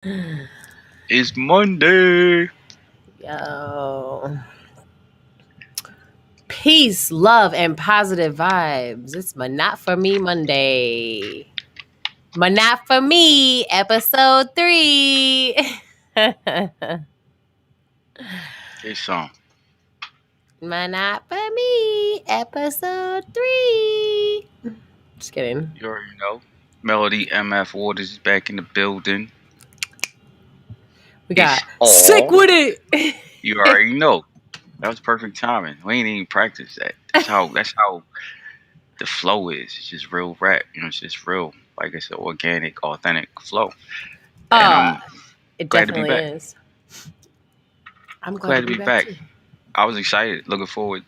It's Monday. Yo. Peace, love, and positive vibes. It's my Not For Me Monday. My Not For Me, episode 3. It's song. My Not For Me, episode 3. Just kidding. You already know. Melody MF Waters is back in the building. We It's got Sick all. With It. You already know. That was perfect timing. We ain't even practiced that. That's how the flow is. It's just real rap. It's just real, like I said, organic, authentic flow. And uh, I'm it glad to be definitely back. is. I'm glad Glad to to be be back back. too. I was excited, looking forward,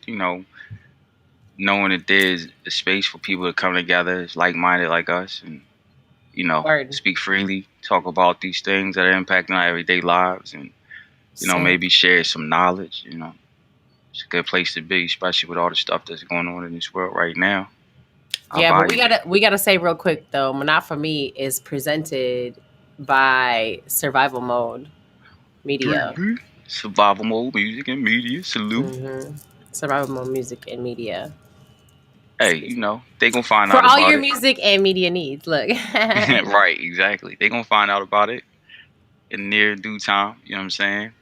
knowing that there's a space for people to come together, like minded like us, and Word. speak freely, talk about these things that are impacting our everyday lives, and Say it. maybe share some knowledge. It's a good place to be, especially with all the stuff that's going on in this world right now. I Yeah, but we value it. gotta we gotta say real quick though, Not For Me is presented by Survival Mode Media. Mhm. Survival mode, music and media. Salute. hmm Survival Mode Music and Media. Hey, Excuse me. they gonna find For out all about your it. music and media needs. Look. Right, exactly. They gonna find out about it in near due time. You know what I'm saying?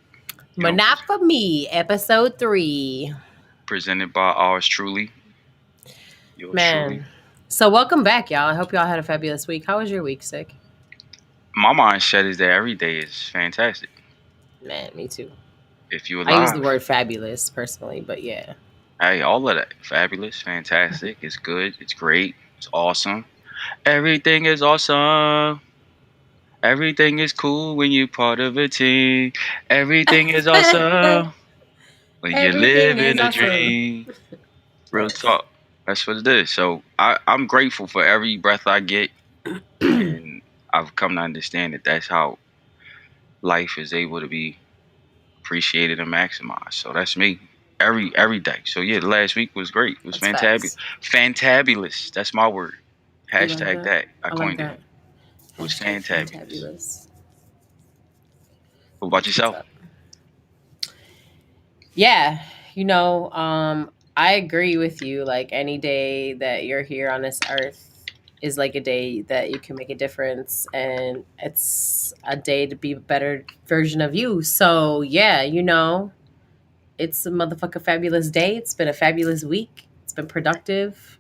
Not For Me, episode 3. Presented by ours truly, yours truly. Man. So welcome back, y'all. I hope y'all had a fabulous week. How was your week, Sick? My mindset is that every day is fantastic Man, me too. if you're I use the alive. word fabulous personally, but yeah. Hey, all of that. Fabulous, fantastic. It's good. It's great. It's awesome. Everything is awesome. Everything is cool when you're part of a team. Everything is awesome when you're Everything living is a awesome. dream. Real Yes. talk. That's what it is. So I'm grateful for every breath I get, and I've come to understand that that's how life is able to be appreciated and maximized. So that's me every day. So yeah, the last week was great. It was That's fantabulous. facts. Fantabulous. That's my word. I love Hashtag that. that. I I like coined it. that. It was Hashtag fantabulous. fantabulous. What about That's what's yourself? up. Yeah, I agree with you. Like any day that you're here on this earth is like a day that you can make a difference, and it's a day to be a better version of you. So yeah, it's a motherfucking fabulous day. It's been a fabulous week. It's been productive.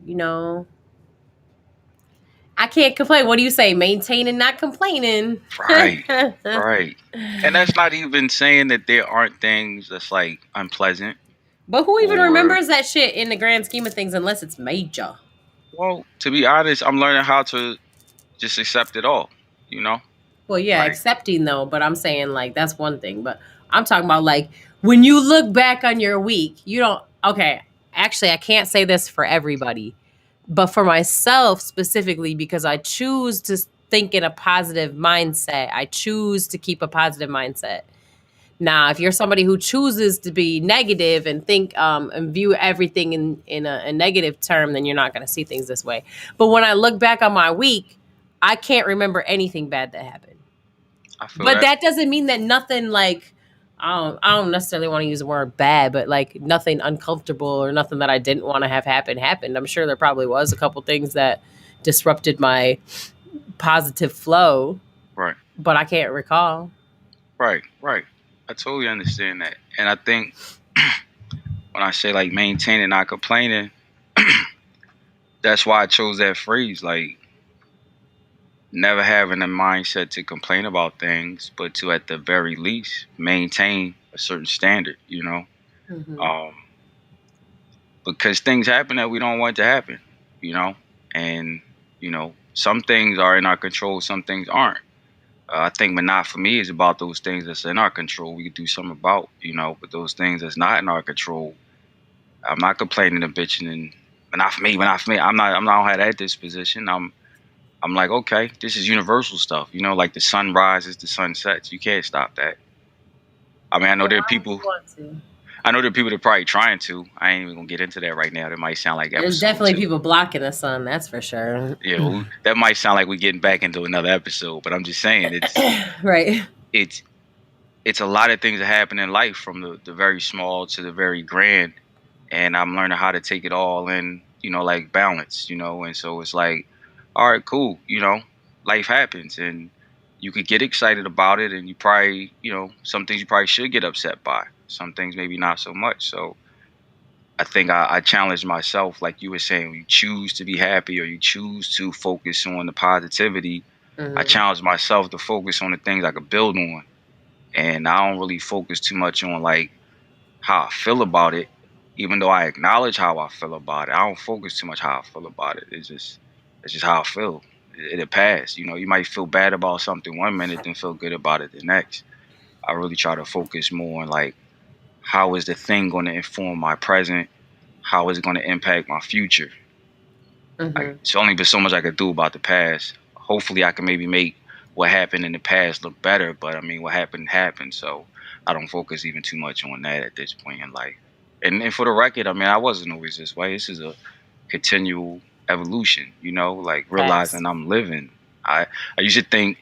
I can't complain. What do you say? Maintaining, not complaining. Right. Right. And that's not even saying that there aren't things that's like unpleasant But who even or remembers that shit in the grand scheme of things unless it's major? well, to be honest, I'm learning how to just accept it all, you know? Well, yeah, Like accepting though, but I'm saying like that's one thing. But I'm talking about like when you look back on your week, you don't, okay, actually, I can't say this for everybody, but for myself specifically, because I choose to think in a positive mindset, I choose to keep a positive mindset. Now, if you're somebody who chooses to be negative and think and view everything in a negative term, then you're not going to see things this way. But when I look back on my week, I can't remember anything bad that happened. I feel But that. that doesn't mean that nothing like I don't necessarily want to use the word bad, but like nothing uncomfortable or nothing that I didn't want to have happen happened. I'm sure there probably was a couple things that disrupted my positive flow, Right. but I can't recall. Right. Right. I totally understand that. And I think when I say like maintaining, not complaining, that's why I chose that phrase. Like never having a mindset to complain about things, but to at the very least maintain a certain standard, Hmm. um, because things happen that we don't want to happen, you know, and some things are in our control, some things aren't. I think, but not for me, is about those things that's in our control. We can do something about, but those things that's not in our control, I'm not complaining and bitching and but not for me, but not for me. I'm not at that disposition. I'm like, okay, this is universal stuff. Like the sun rises, the sun sets. You can't stop that. I mean, I know Yeah, there are why would people. you want to? I know there are people that are probably trying to. I ain't even gonna get into that right now. That might sound like There's episode definitely two. people blocking the sun, that's for sure. Yeah, well, that might sound like we're getting back into another episode, but I'm just saying Right. it's it's a lot of things that happen in life from the very small to the very grand, and I'm learning how to take it all in, like balance, and so it's like, all right, cool, life happens, and you could get excited about it, and you probably, some things you probably should get upset by, some things maybe not so much. So I think I challenged myself, like you were saying, when you choose to be happy or you choose to focus on the positivity. I Hmm. challenged myself to focus on the things I could build on, and I don't really focus too much on like how I feel about it, even though I acknowledge how I feel about it. I don't focus too much how I feel about it. It's just how I feel. It'll pass. You might feel bad about something one minute, then feel good about it the next. I really try to focus more on like how is the thing going to inform my present, how is it going to impact my future. Like Hmm. it's only been so much I could do about the past. Hopefully, I can maybe make what happened in the past look better. But I mean, what happened happened. So I don't focus even too much on that at this point in life. And for the record, I mean, I wasn't always this way. This is a continual evolution. Like Facts. realizing I'm living. I used to think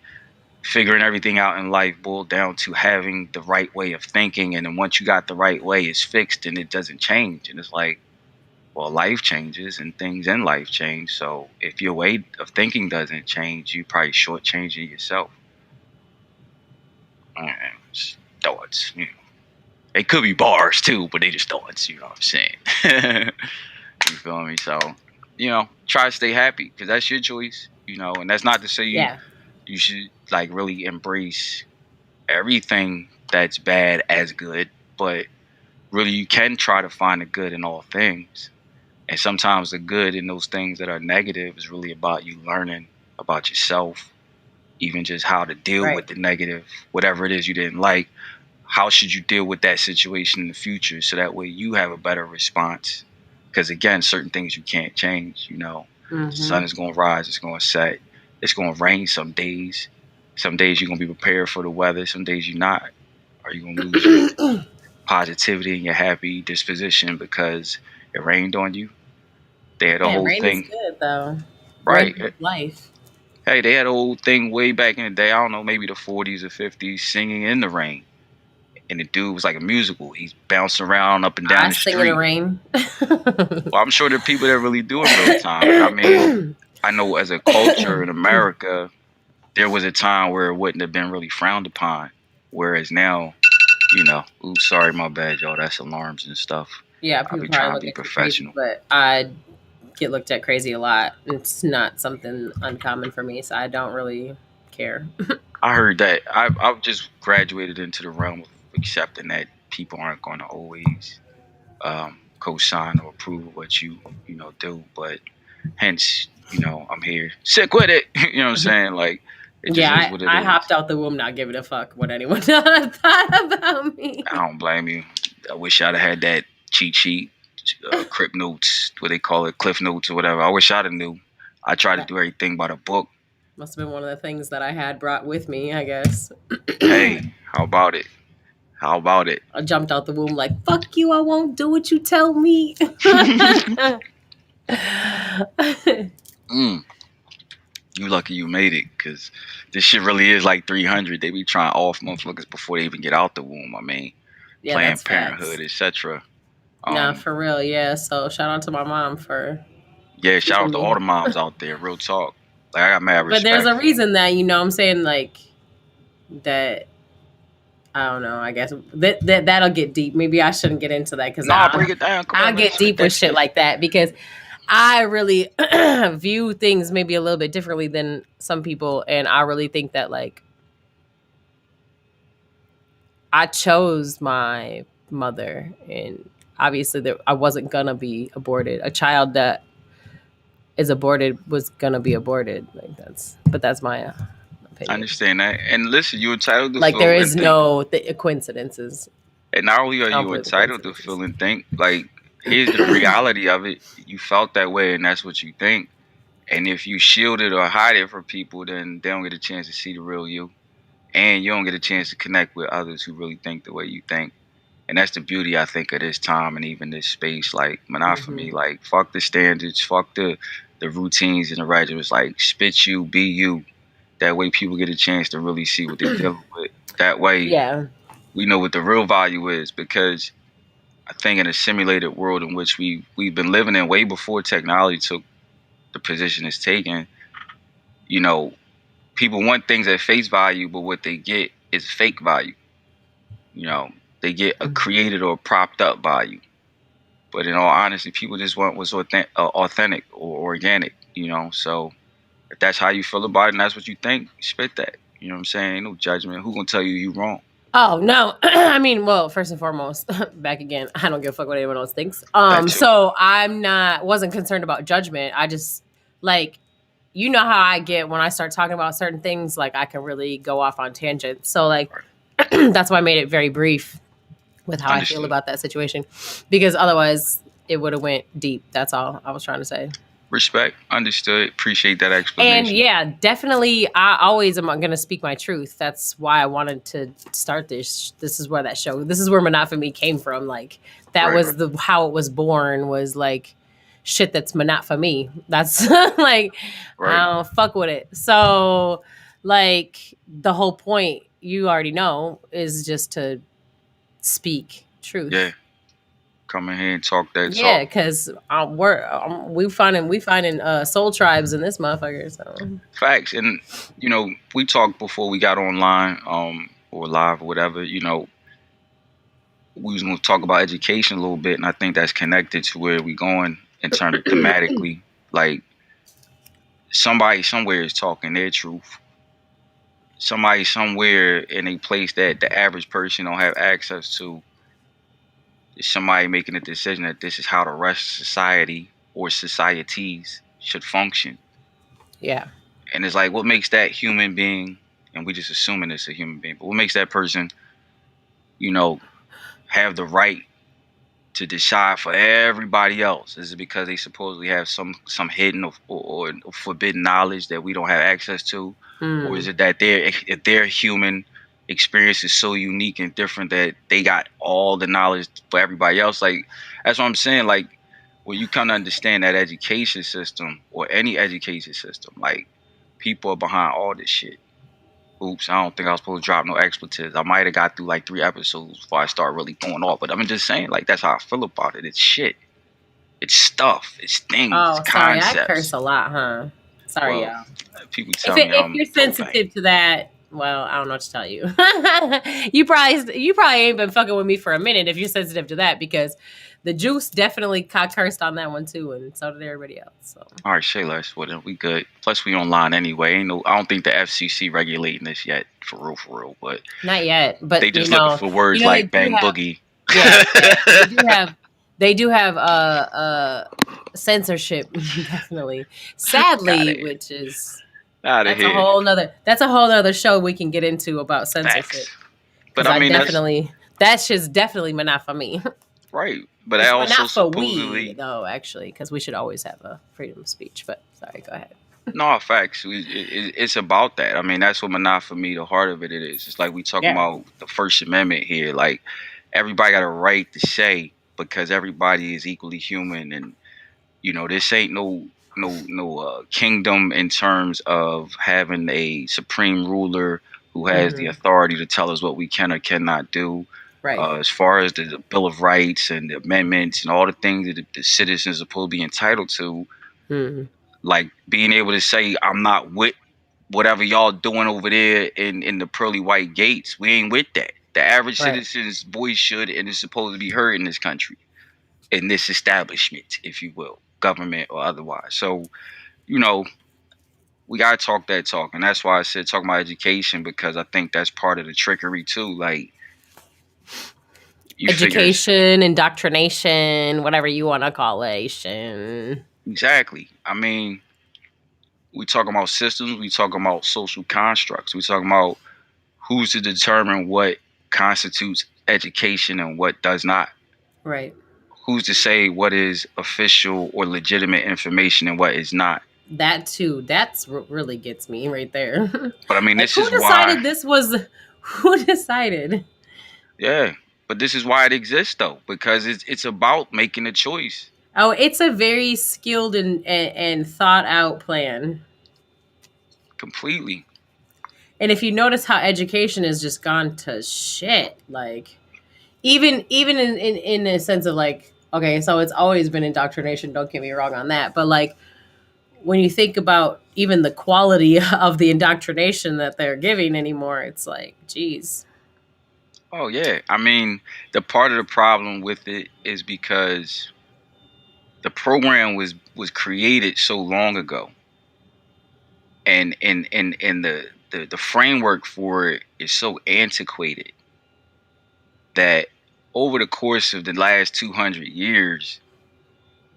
figuring everything out in life boiled down to having the right way of thinking, and then once you got the right way, it's fixed and it doesn't change. And it's like, well, life changes and things in life change. So if your way of thinking doesn't change, you probably shortchanging yourself. It's thoughts. They could be bars too, but they just thoughts. You know what I'm saying? You feel me? So, try to stay happy because that's your choice. And that's not to say Yeah. you should like really embrace everything that's bad as good, but really you can try to find the good in all things. And sometimes the good in those things that are negative is really about you learning about yourself, even just how to deal Right. with the negative, whatever it is you didn't like. How should you deal with that situation in the future so that way you have a better response? Because again, certain things you can't change. The Hmm. sun is going to rise, it's going to set, it's going to rain some days. Some days you're going to be prepared for the weather, some days you're not. Are you going to lose your positivity and your happy disposition because it rained on you? They had a Man, whole rain is thing. good though. Rain Right. is life. Hey, they had a whole thing way back in the day. I don't know, maybe the 40s or 50s, singing in the rain. And the dude was like a musical. He's bouncing around up and down I the sing in the street. rain. Well, I'm sure there are people that really do in real time. But I mean, I know as a culture in America, there was a time where it wouldn't have been really frowned upon. Whereas now, oops, sorry, my bad, y'all. That's alarms and stuff. Yeah, I'll people be probably trying to look be at you crazy, professional. but I get looked at crazy a lot. It's not something uncommon for me, so I don't really care. I heard that. I've just graduated into the realm of accepting that people aren't going to always co-sign or approve of what you do. But hence, I'm here. Sick with it. You know what I'm saying? Like it just Yeah, is what it I is. hopped out the womb not giving a fuck what anyone thought about I me. don't blame you. I wish I'd have had that cheat sheet, Crip Notes, what they call it, Cliff Notes or whatever. I wish I'd have knew. I tried to That do everything by the book. must have been one of the things that I had brought with me, I guess. Hey, how about it? How about it? I jumped out the womb like, fuck you, I won't do what you tell me. Mm, you lucky you made it, cause this shit really is like 300. They be trying off motherfuckers before they even get out the womb. I mean, Yeah, Planned that's facts. Parenthood, etc. Nah, Um, for real, yeah. So shout out to my mom for yeah, shout teaching out to all me. the moms out there. Real talk. Like I got mad But there's respect a for them. reason that, I'm saying, like, that I don't know. I guess that'll get deep. Maybe I shouldn't get into that because Nah, break it down. Come I'll on, man. get Spit deep with that shit shit. like that because I really view things maybe a little bit differently than some people, and I really think that, like, I chose my mother, and obviously I wasn't gonna be aborted. A child that is aborted was gonna be aborted. Like that's my I opinion. understand that. And listen, you're entitled to Like there feel and is think. no coincidences. And not only are I don't you believe in entitled to coincidences. feel and think, like here's the reality of it. You felt that way and that's what you think. And if you shield it or hide it from people, then they don't get a chance to see the real you. And you don't get a chance to connect with others who really think the way you think. And that's the beauty, I think, of this time and even this space. Like monogamy, Mhm. like fuck the standards, fuck the routines and the regimens. Like spit you, be you. That way, people get a chance to really see what they're dealing with. That way, Yeah. we know what the real value is. Because I think in a simulated world in which we've been living in way before technology took the position it's taken, you know, people want things at face value, but what they get is fake value. You know, they get a created or propped up value. But in all honesty, people just want what's authentic or organic. You know, so if that's how you feel about it and that's what you think, spit that. You know what I'm saying? Ain't no judgment. Who gonna tell you you wrong? Oh no. I mean, well, first and foremost, back again, I don't give a fuck what anyone else thinks. That too. So I'm not wasn't concerned about judgment. I just like you know how I get when I start talking about certain things, like I can really go off on tangents. So like Right. that's why I made it very brief with how I feel Understood. about that situation. Because otherwise it would have went deep. That's all I was trying to say. Respect. Understood. Appreciate that And explanation. yeah, definitely I always am going to speak my truth. That's why I wanted to start this. This is where that show. This is where monogamy came from. Like that Right. was the how it was born was like shit that's not for me. That's like I Right. don't fuck with it. So like the whole point you already know is just to speak Yeah. truth. Come in here and talk that Yeah, talk. because we're we finding soul tribes in this motherfucker. So Facts. And we talked before we got online, or live or whatever. We was gonna talk about education a little bit, and I think that's connected to where we going in terms of thematically. Like somebody somewhere is talking their truth. Somebody somewhere in a place that the average person don't have access to. Is somebody making a decision that this is how the rest of society or societies should function. yeah. And it's like, what makes that human being, and we just assuming it's a human being, but what makes that person, you know, have the right to decide for everybody else? Is it because they supposedly have some hidden or forbidden knowledge that we don't have access to, or is Hmm. it that their human experience is so unique and different that they got all the knowledge for everybody else? Like that's what I'm saying. Like when you come to understand that education system or any education system, like people are behind all this shit. Oops, I don't think I was supposed to drop no expletives. I might have got through like 3 episodes before I start really going off. But I'm just saying, like, that's how I feel about it. It's shit. It's stuff. It's things. It's Oh, sorry. I curse concepts. a lot, huh? Sorry, Well, y'all. people If tell me if I'm you're profane. sensitive to that, well, I don't know what to tell you. You probably ain't been fucking with me for a minute if you're sensitive to that because the juice definitely cursed on that one too, and so did everybody else. So All right, say less. Well, then we good. Plus, we online anyway. Ain't no. I don't think the FCC regulating this yet, for real, for real. But not yet, they but just looking for words they like do bang have boogie. yeah, yeah, they do have censorship definitely. Got Sadly, it. which is Out of here. that's a whole nother show we can get into about censorship Facts. But because I I mean, that's definitely that shit's definitely not for me. right. But I It's also not for we supposedly though, actually, because we should always have a freedom of speech. But sorry, go ahead. no, facts. It's about that. I mean, that's what monogamy, the heart of it is. It's like we talking Yeah, about the First Amendment here. Like everybody got a right to say because everybody is equally human, and this ain't no kingdom in terms of having a supreme ruler who has the hmm authority to tell us what we can or cannot do. right. As far as the Bill of Rights and the amendments and all the things that the citizens are supposed to be entitled to, hmm like being able to say I'm not with whatever y'all doing over there in the pearly white gates. We ain't with that. The average Right. citizen's voice should and is supposed to be heard in this country, in this establishment, if you will, government or otherwise. So you know we gotta talk that talk, and that's why I said talk about education because I think that's part of the trickery too. Like you figure Education, indoctrination, whatever you want to call it. exactly. I mean, we talking about systems, we talking about social constructs, we talking about who's to determine what constitutes education and what does not. Right. Who's to say what is official or legitimate information and what is not? That too. That's what really gets me right there. But I mean, Like this who is why, decided this was who decided? yeah. But this is why it exists, though, because it's about making a choice Oh, it's a very skilled and thought out plan. completely. And if you notice how education has just gone to shit, like even in a sense of like, okay, so it's always been indoctrination, don't get me wrong on that, but like when you think about even the quality of the indoctrination that they're giving anymore, it's like, geez. Oh yeah, I mean, the part of the problem with it is because the program was created so long ago, and the framework for it is so antiquated that over the course of the last 200 years,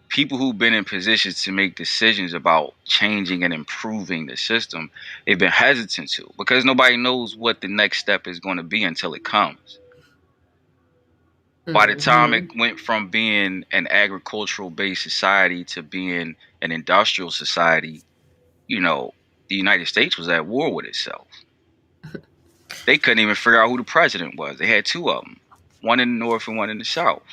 people who've been in positions to make decisions about changing and improving the system, they've been hesitant to, because nobody knows what the next step is going to be until it comes. By the time it Hmm. went from being an agricultural based society to being an industrial society, you know, the United States was at war with itself. They couldn't even figure out who the president was. They had two of them, one in the north and one in the south.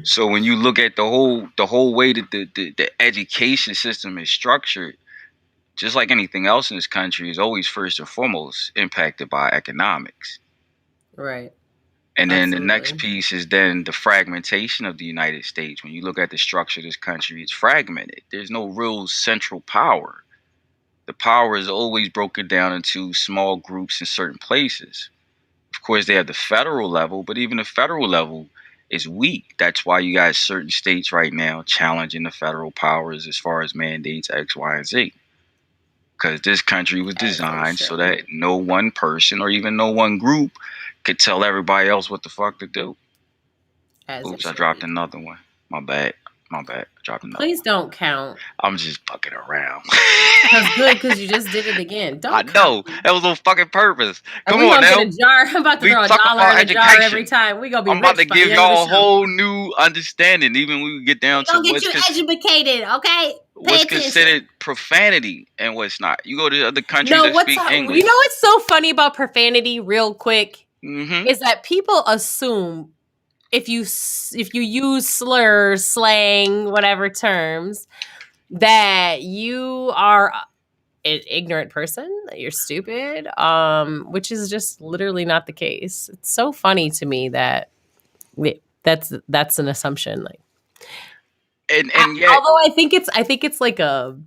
So when you look at the whole way that the education system is structured, just like anything else in this country, is always first and foremost impacted by economics. Right. And then the next Absolutely. piece is then the fragmentation of the United States. When you look at the structure of this country, it's fragmented. There's no real central power. The power is always broken down into small groups in certain places. Of course, they have the federal level, but even the federal level is weak. That's why you got certain states right now challenging the federal powers as far as mandates X, Y, and Z. Because this country was As they designed so should. that no one person or even no one group could tell everybody else what the fuck to do. As they Oops, I should. dropped another one. My bad. My bad. I dropped another Please one. don't count. I'm just fucking around. Cause good, cause you just did it again. I Don't count. know. That was on fucking purpose. And Come we on gonna get now. a jar. I'm about to We throw a talking dollar about in a jar every education. time. We gonna be I'm about to rich by give the end of the y'all a show. whole new understanding, even when we get down We to gonna get you educated, okay? Pay what's attention. considered profanity and what's not. You go to other countries No, that what's speak you know English. what's so funny about profanity? Real quick, Hmm. is that people assume if you use slurs, slang, whatever terms, that you are an ignorant person, that you're stupid, which is just literally not the case. It's so funny to me that that's an assumption. Like, And yet, although I think it's like a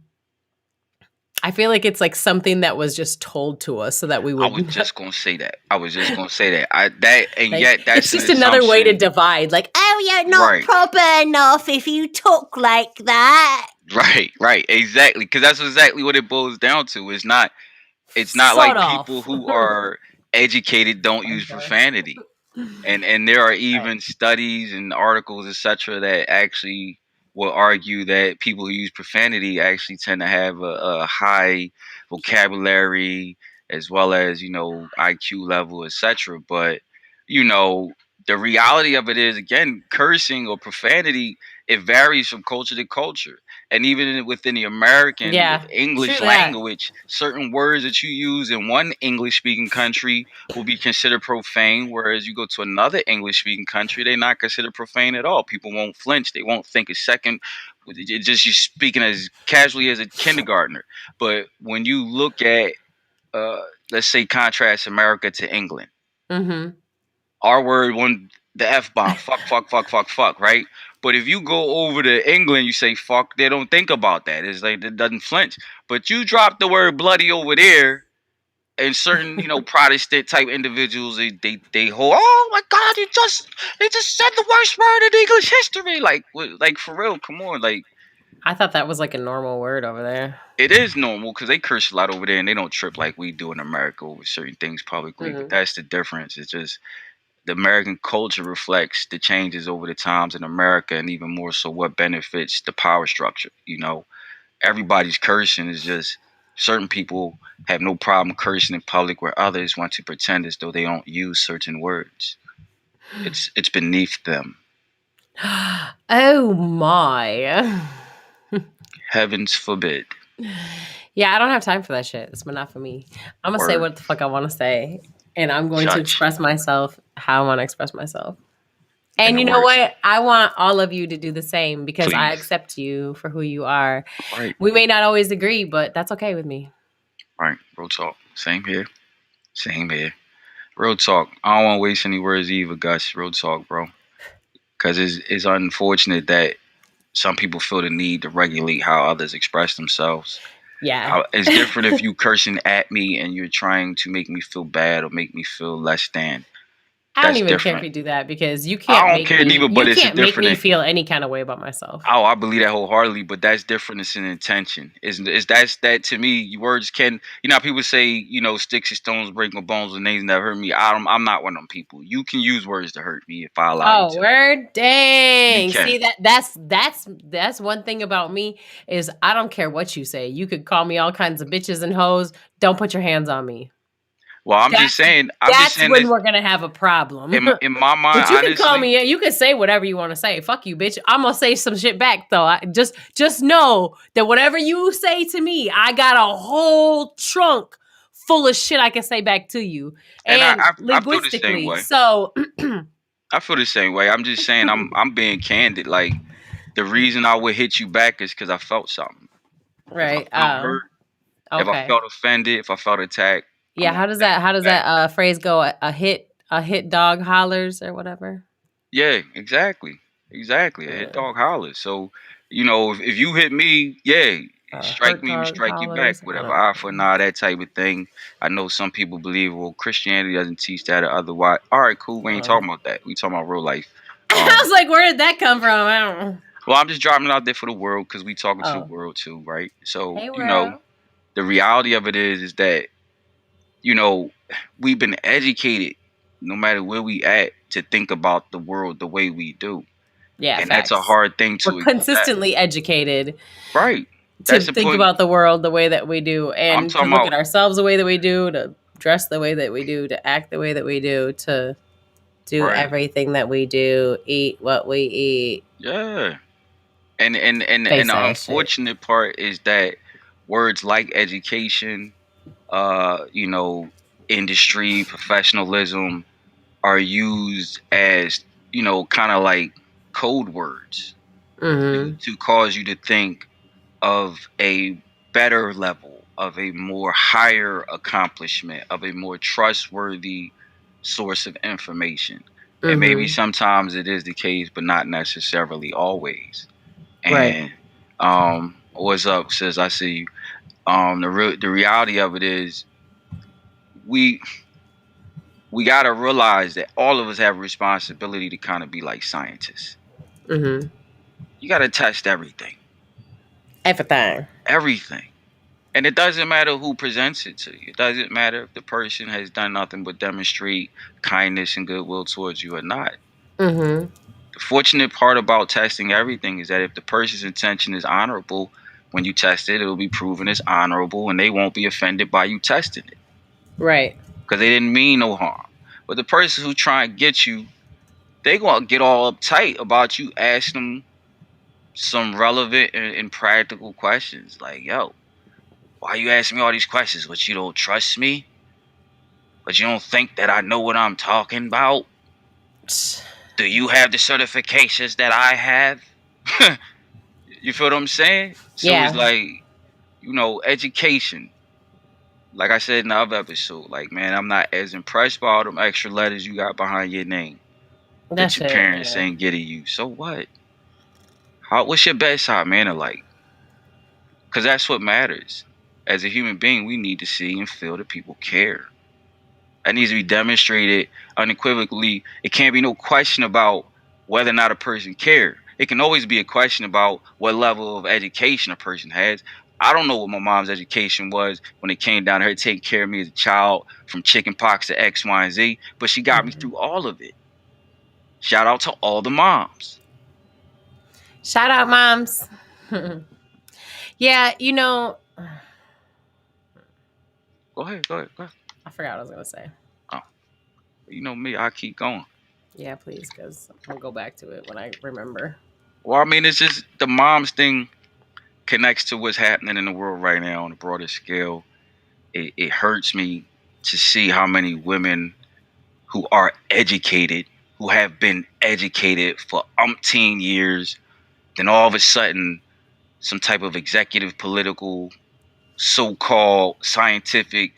I feel like it's like something that was just told to us so that we I was would just gonna say that. I was just gonna say that. I that and like yet it's that's an just another way to assumption. divide. Like, oh, you're not Right. proper enough if you talk like that. Right. Right. Exactly. Because that's exactly what it boils down to. It's not Sort like people of. who are educated don't I'm use sorry. profanity. And there are Right. even studies and articles, etc., that actually will argue that people who use profanity actually tend to have a high vocabulary as well as IQ level, etc. But you know the reality of it is, again, cursing or profanity, it varies from culture to culture, and even within the American Yeah, true English that. language, certain words that you use in one English speaking country will be considered profane, whereas you go to another English speaking country, they're not considered profane at all. People won't flinch, they won't think a second. It's just you speaking as casually as a kindergartner. But when you look at, uh, let's say, contrast America to England, Mm-hmm. our word one, the F bomb, fuck, fuck, fuck, fuck, fuck, right? But if you go over to England, you say fuck, they don't think about that. It's like it doesn't flinch. But you drop the word bloody over there, and certain Protestant type individuals, they hold, oh my God, you just said the worst word in English history, like like for real, come on, like I thought that was like a normal word over there. it is normal because they curse a lot over there and they don't trip like we do in America over certain things publicly, but Hmm. that's the difference. It's just the American culture reflects the changes over the times in America, and even more so what benefits the power structure. Everybody's cursing, is just certain people have no problem cursing in public, where others want to pretend as though they don't use certain words. It's beneath them. Oh my. Heavens forbid. Yeah, I don't have time for that shit. It's not for me. I'm gonna say Word. what the fuck I want to say, and I'm going to Judge. express myself how I want to express myself. in And the you know worst. what? I want all of you to do the same because I Please. accept you for who you are. Right. We may not always agree, but that's okay with me. Right. Real talk. Same here. Same here. Real talk. I don't want to waste any words either, Gus. Real talk, bro. Because it's unfortunate that some people feel the need to regulate how others express themselves. Yeah. It's different if you cursing at me and you're trying to make me feel bad or make me feel less than. I don't That's even care if different. you do that because I don't care neither, but you it's a can't make me different. feel any kind of way about myself. Oh, I believe that wholeheartedly, but that's different. It's an intention. Is that's that to me? Words can, how people say, sticks and stones break my bones and names never hurt me. I'm not one of them people. You can use words to hurt me if I allow you Oh, to. word, You dang! can. See that's one thing about me is I don't care what you say. You could call me all kinds of bitches and hoes. Don't put your hands on me. Well, I'm just That's saying. I'm just that's saying when this we're gonna have a problem. in my mind, But you can call honestly. me. You can say whatever you want to say. Fuck you, bitch. I'm gonna say some shit back though. Just know that whatever you say to me, I got a whole trunk full of shit I can say back to you, And and I feel the same linguistically. way. So, I feel the same way. I'm just saying I'm being candid. Like the reason I would hit you back is because I felt something. If I right. felt hurt, if I Okay. felt offended, if I felt attacked, I'm Yeah. gonna How does back. that phrase go? A hit dog hollers or whatever. Yeah, exactly. Exactly. A hit Uh, dog hollers. So, if you hit me, yeah, strike hurt me, dog strike you back, hollers. I whatever. don't Eye for an eye, that type of thing. I know some people believe, well, Christianity doesn't teach that or otherwise. All right, cool. We ain't know. talking about that. We talking about real life. I was like, where did that come from? I don't know. Well, I'm just dropping it out there for the world because we talking to the Oh, world too, right? So, hey, world. the reality of it is that, you know, we've been educated, no matter where we at, to think about the world the way we do. Yeah, And that's a facts. hard thing We're to accept. consistently educated Right. to That's the think point. about the world the way that we do I'm and to talking look about. at ourselves the way that we do, to dress the way that we do, to act the way that we do do Right. everything that we do, eat what we eat, Yeah. And face the ass shit. unfortunate part is that words like education, you know, industry, professionalism are used as, kind of like code words Mm-hmm. to cause you to think of a better level, of a more higher accomplishment, of a more trustworthy source of information. And maybe Mm-hmm. sometimes it is the case, but not necessarily always. Right. And what's up, sis? I see you. The reality of it is we we gotta realize that all of us have a responsibility to kind of be like scientists. Mm-hmm. You gotta test everything. Everything. Everything. And it doesn't matter who presents it to you. It doesn't matter if the person has done nothing but demonstrate kindness and goodwill towards you or not. Mm-hmm. The fortunate part about testing everything is that if the person's intention is honorable, when you test it, it'll be proven as honorable and they won't be offended by you testing it Right. because they didn't mean no harm. But the person who try and get you, they gonna get all uptight about you asking them some relevant and practical questions like, yo, why you asking me all these questions? But you don't trust me? But you don't think that I know what I'm talking about? Do you have the certifications that I have? You feel what I'm saying? So it's Yeah, like, education. Like I said in the other episode, like, man, I'm not as impressed by all them extra letters you got behind your name that that's your it. parents Yeah. ain't getting you. So what? What's your bedside manner like? Because that's what matters. As a human being, we need to see and feel that people care. That needs to be demonstrated unequivocally. It can't be no question about whether or not a person cares. It can always be a question about what level of education a person has. I don't know what my mom's education was when it came down to her taking care of me as a child, from chicken pox to X, Y, and Z, but she got me Mhm. through all of it. Shout out to all the moms. Shout out, moms. Yeah, Go ahead, go ahead, go ahead. I forgot what I was gonna say. Oh, you know me, I keep going. Yeah, please, because I'm gonna go back to it when I remember. Well, I mean, it's just the moms thing connects to what's happening in the world right now on a broader scale. It hurts me to see how many women who are educated, who have been educated for umpteen years, then all of a sudden, some type of executive, political, so-called scientific,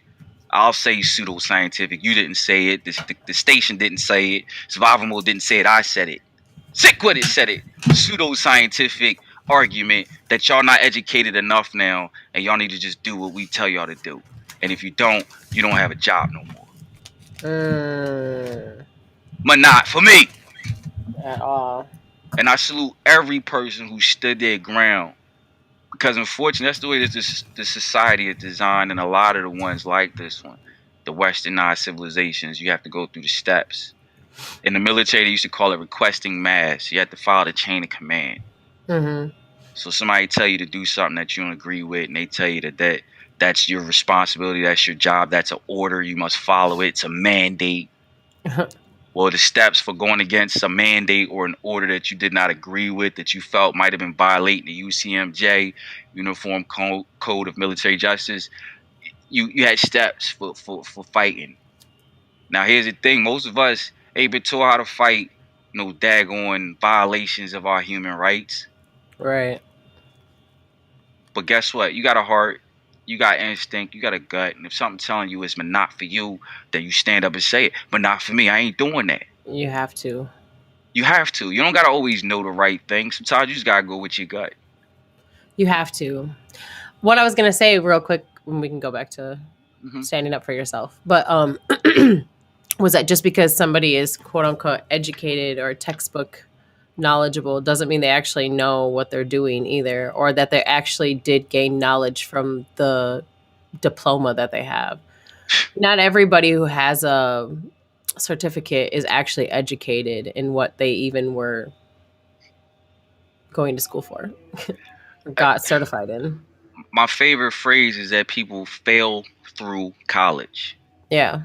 I'll say pseudo-scientific. You didn't say it. The station didn't say it. Survival Mode didn't say it. I said it. Sick with it said it. Pseudo-scientific argument that y'all not educated enough now, and y'all need to just do what we tell y'all to do. And if you don't have a job no more. But not for me. At all. And I salute every person who stood their ground. Because unfortunately, that's the way that the society is designed, and a lot of the ones like this one, the westernized civilizations, you have to go through the steps. In the military, they used to call it requesting mass. You have to follow the chain of command. Mm-hmm. So somebody tell you to do something that you don't agree with, and they tell you that's your responsibility, that's your job, that's an order, you must follow it, it's a mandate. Well, the steps for going against a mandate or an order that you did not agree with, that you felt might have been violating the UCMJ, Uniform Code of Military Justice, you had steps for fighting. Now, here's the thing. Most of us ain't been taught how to fight no daggone violations of our human rights. Right. But guess what? You got a heart, you got instinct, you got a gut, and if something's telling you it's not for you, then you stand up and say it. But not for me. I ain't doing that. You have to. You have to. You don't gotta always know the right thing. Sometimes you just gotta go with your gut. You have to. What I was gonna say real quick, when we can go back to Mm-hmm. standing up for yourself, but was that just because somebody is quote unquote educated or textbook knowledgeable doesn't mean they actually know what they're doing either, or that they actually did gain knowledge from the diploma that they have. Not everybody who has a certificate is actually educated in what they even were going to school for, got certified in. My favorite phrase is that people fail through college. Yeah.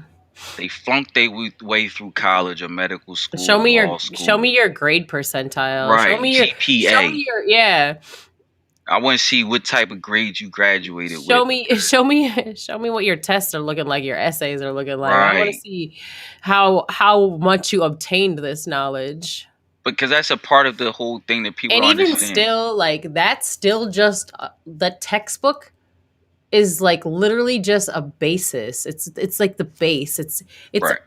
They flunk their way through college or medical Show school or me law your school. grade percentile. Right. Show GPA. me your yeah. I want to see what type of grades you graduated Show with. me show me what your tests are looking like, your essays are looking like. I want to Right. see how much you obtained this knowledge. Because that's a part of the whole thing that people And don't even understand. still, like that's still just the textbook is like literally just a basis. It's like the base. It's Right.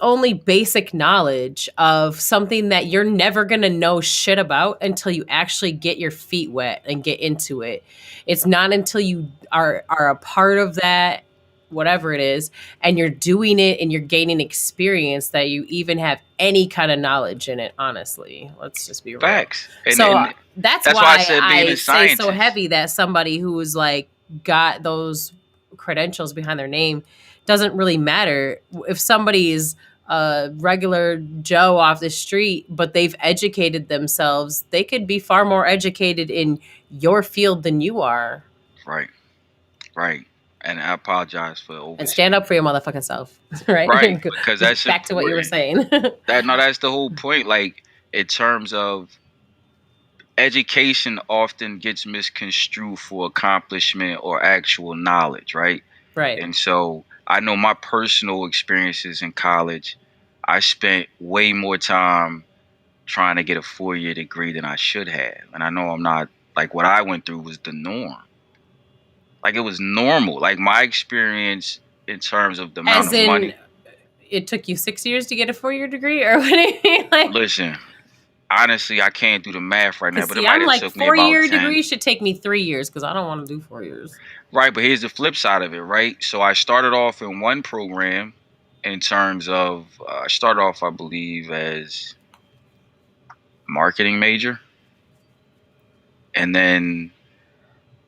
only basic knowledge of something that you're never going to know shit about until you actually get your feet wet and get into it. It's not until you are a part of that, whatever it is, and you're doing it and you're gaining experience that you even have any kind of knowledge in it, honestly. Let's just be real. Facts. So And that's that's why I why said being I a say so scientist. heavy that somebody who's like got those credentials behind their name doesn't really matter. If somebody's a regular Joe off the street, but they've educated themselves, they could be far more educated in your field than you are. Right. Right. And I apologize for over. And stand up for your motherfucking self, right? Right. Because that's back to what you were important. saying. That's the whole point. Like, in terms of education often gets misconstrued for accomplishment or actual knowledge, right? Right. And so I know my personal experiences in college, I spent way more time trying to get a 4-year degree than I should have. And I know I'm not, like, what I went through was the norm. Like, it was normal. Like, my experience in terms of the amount As of in, money. it took you 6 years to get a 4-year degree, or what do you mean? Like, Listen, honestly, I can't do the math right now, but it see, might I'm have like took me about 4-year 10. degree should take me 3 years because I don't want to do 4 years. Right, but here's the flip side of it, right? So I started off in one program in terms of, I started off, I believe, as marketing major. And then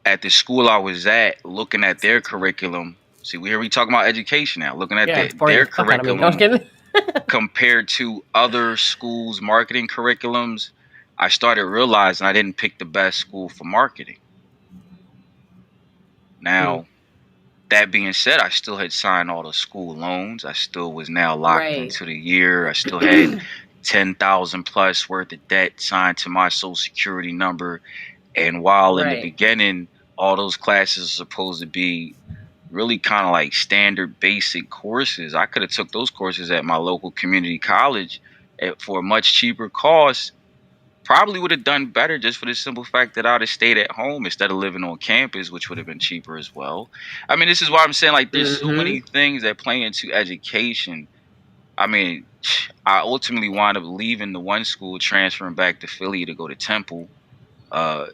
at the school I was at, looking at their curriculum, see, we talking about education now, looking at Yeah, boring their the fuck out of me. No, I'm curriculum kidding. compared to other schools' marketing curriculums, I started realizing I didn't pick the best school for marketing. Now, that being said, I still had signed all the school loans. I still was now locked Right. into the year. I still had 10,000 plus worth of debt signed to my social security number. And while in the Right. beginning, all those classes are supposed to be really kind of like standard basic courses. I could have took those courses at my local community college for a much cheaper cost. Probably would have done better just for the simple fact that I'd have stayed at home instead of living on campus, which would have been cheaper as well. I mean, this is why I'm saying like there's so Mm-hmm. many things that play into education. I mean, I ultimately wound up leaving the one school, transferring back to Philly to go to Temple. Uh,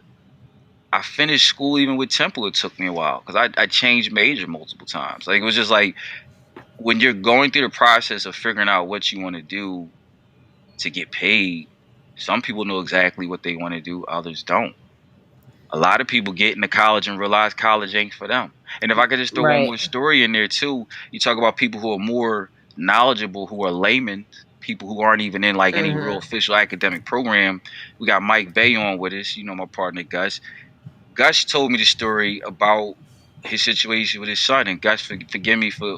I finished school even with Temple. It took me a while because I changed major multiple times. Like it was just like when you're going through the process of figuring out what you want to do to get paid. Some people know exactly what they want to do, others don't. A lot of people get into college and realize college ain't for them. And if I could just throw one Right. more story in there too, you talk about people who are more knowledgeable, who are laymen, people who aren't even in like any real Mm-hmm. official academic program. We got Mike Bay on with us, you know, my partner Gus. Gus told me the story about his situation with his son, and Gus, forgive me for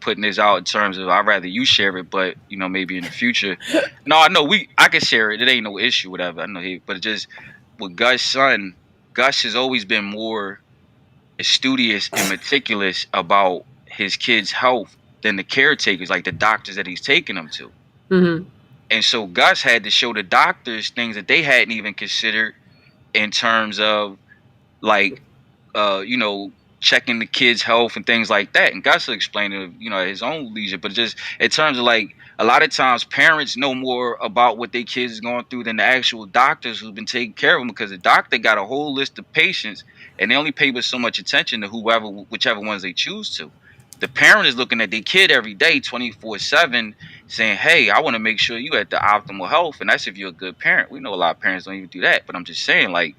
putting this out in terms of I'd rather you share it, but you know maybe in the future. No, I know I can share it. It ain't no issue, whatever. I know but it just with Gus' son, Gus has always been more studious and meticulous about his kid's health than the caretakers, like the doctors that he's taking them to. Mm-hmm. And so Gus had to show the doctors things that they hadn't even considered in terms of like you know, checking the kids' health and things like that. And Gus will explain it, you know, at his own leisure. But just in terms of like a lot of times parents know more about what their kids is going through than the actual doctors who've been taking care of them because the doctor got a whole list of patients and they only pay with so much attention to whichever ones they choose to. The parent is looking at their kid every day, 24/7, saying, hey, I want to make sure you at the optimal health. And that's if you're a good parent. We know a lot of parents don't even do that. But I'm just saying, like,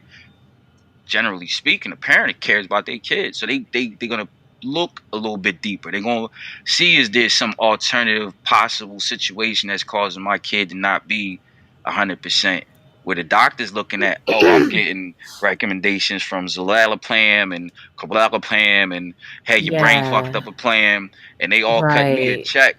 generally speaking, a parent cares about their kids. So they're gonna look a little bit deeper. They're gonna see is there some alternative possible situation that's causing my kid to not be 100%. Where the doctor's looking at, oh, I'm getting recommendations from Zolaplam and Cobalapam and hey, your brain fucked Yeah. up a plan, and they all cut me a Right. check,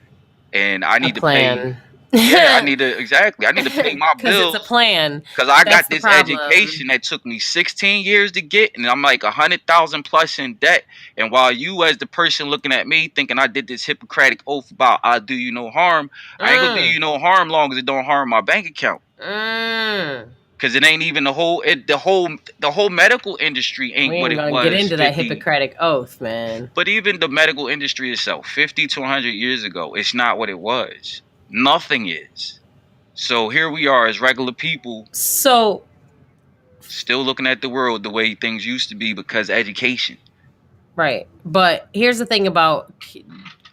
and I A need to pay. plan. Yeah, I need to exactly. I need to pay my Because it's a bills plan. because I That's got the this problem. education that took me 16 years to get, and I'm like 100,000 plus in debt. And while you, as the person looking at me, thinking I did this Hippocratic oath about I do you no harm, I ain't gonna do you Mm. no harm long as it don't harm my bank account. Mm. Cause it ain't even the whole medical industry We ain't what ain't it gonna get was into that 50. Hippocratic oath, man. But even the medical industry itself, 50 to 100 years ago, it's not what it was. Nothing is. So here we are as regular people So, still looking at the world the way things used to be because education. right. But here's the thing about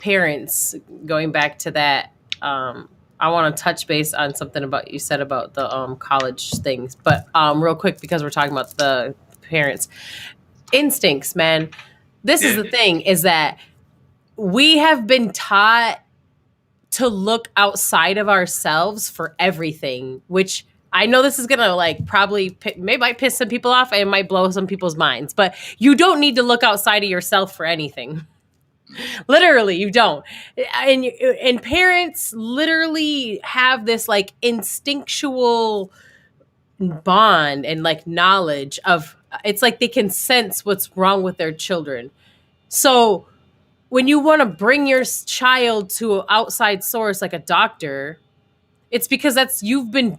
parents, going back to that. I want to touch base on something about you said about the college things, but real quick because we're talking about the parents instincts, man. This is Yeah. the thing: is that we have been taught to look outside of ourselves for everything, which I know this is gonna like probably maybe might piss some people off and it might blow some people's minds, but you don't need to look outside of yourself for anything. Literally, you don't. And parents literally have this like instinctual bond and like knowledge of, it's like they can sense what's wrong with their children. So when you want to bring your child to an outside source like a doctor, it's because that's you've been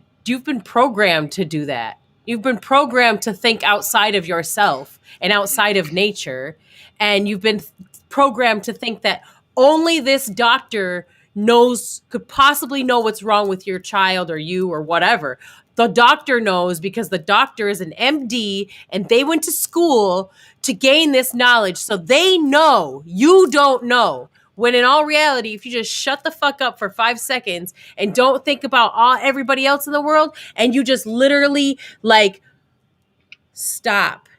programmed to do that. You've been programmed to think outside of yourself and outside of nature, and you've been programmed to think that only this doctor knows, could possibly know what's wrong with your child or you or whatever. The doctor knows because the doctor is an MD and they went to school to gain this knowledge. So they know you don't know. When in all reality, if you just shut the fuck up for 5 seconds and don't think about everybody else in the world, and you just literally like stop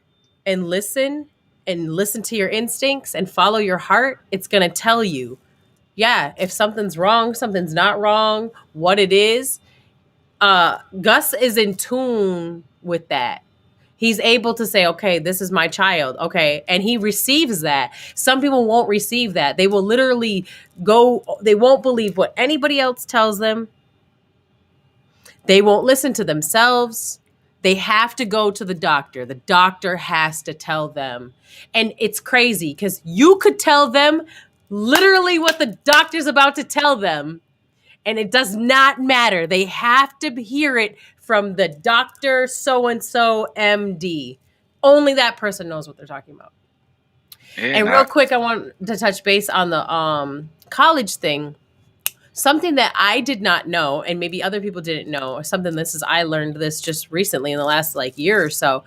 and listen to your instincts and follow your heart, it's going to tell you, yeah, if something's wrong, something's not wrong, what it is. Gus is in tune with that. He's able to say, okay, this is my child. Okay. And he receives that. Some people won't receive that. They will literally they won't believe what anybody else tells them. They won't listen to themselves. They have to go to the doctor. The doctor has to tell them. And it's crazy because you could tell them literally what the doctor's about to tell them, and it does not matter. They have to hear it from the doctor so and so MD. Only that person knows what they're talking about. Yeah, And real not quick, I want to touch base on the college thing. Something that I did not know, and maybe other people didn't know, or something I learned this just recently in the last like year or so.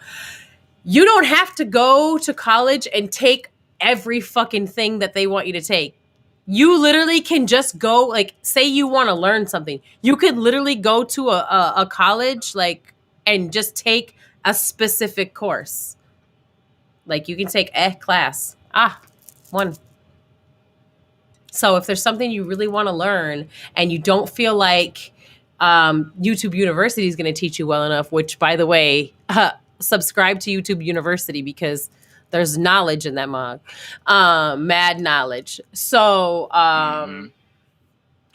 You don't have to go to college and take every fucking thing that they want you to take. You literally can just go, like, say you want to learn something. You could literally go to a college, like, and just take a specific course. Like, you can take a class. One. So if there's something you really want to learn and you don't feel like YouTube University is going to teach you well enough, which, by the way, subscribe to YouTube University because there's knowledge in that mug, mad knowledge. So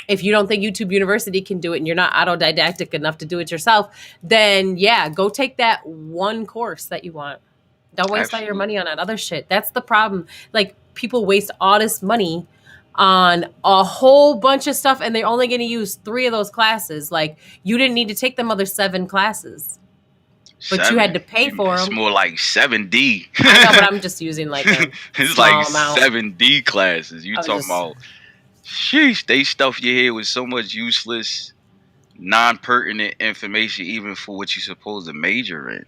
if you don't think YouTube University can do it and you're not autodidactic enough to do it yourself, then yeah, go take that one course that you want. Don't waste all your money on that other shit. That's the problem. Like, people waste all this money on a whole bunch of stuff and they're only going to use 3 of those classes. Like, you didn't need to take them other 7 classes, but you had to pay for them. It's more like 7D. I know, but I'm just using like a it's small like amount. 7D classes. You talking about, sheesh, they stuff your head with so much useless, non-pertinent information even for what you're supposed to major in.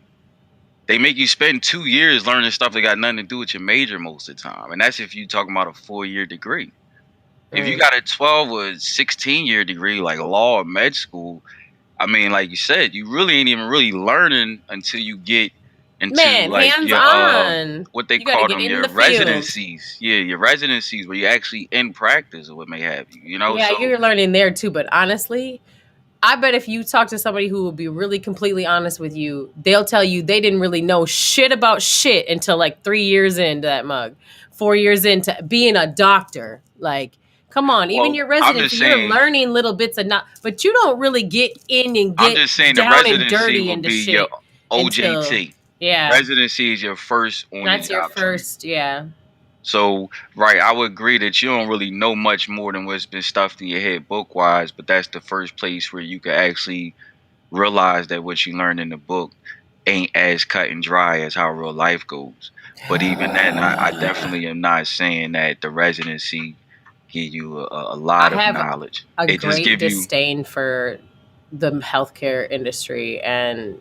They make you spend 2 years learning stuff that got nothing to do with your major most of the time. And that's if you're talking about a 4-year degree. If you got a 12 or 16-year degree, like law or med school, I mean, like you said, you really ain't even really learning until you get into like your what they call them, your residencies. Yeah, your residencies where you're actually in practice or what may have you. You know, yeah, so you're learning there too. But honestly, I bet if you talk to somebody who will be really completely honest with you, they'll tell you they didn't really know shit about shit until like 3 years into that mug, 4 years into being a doctor. Like, come on, even your residency, you're learning little bits of but you don't really get in and get I'm just saying down the and dirty residency will into be shit. your OJT. Yeah. Residency is your first on the job. That's your first, yeah. So, right, I would agree that you don't really know much more than what's been stuffed in your head book-wise, but that's the first place where you can actually realize that what you learned in the book ain't as cut and dry as how real life goes. But even then, I definitely am not saying that the residency give you a lot of knowledge. It just gives you disdain for the healthcare industry, and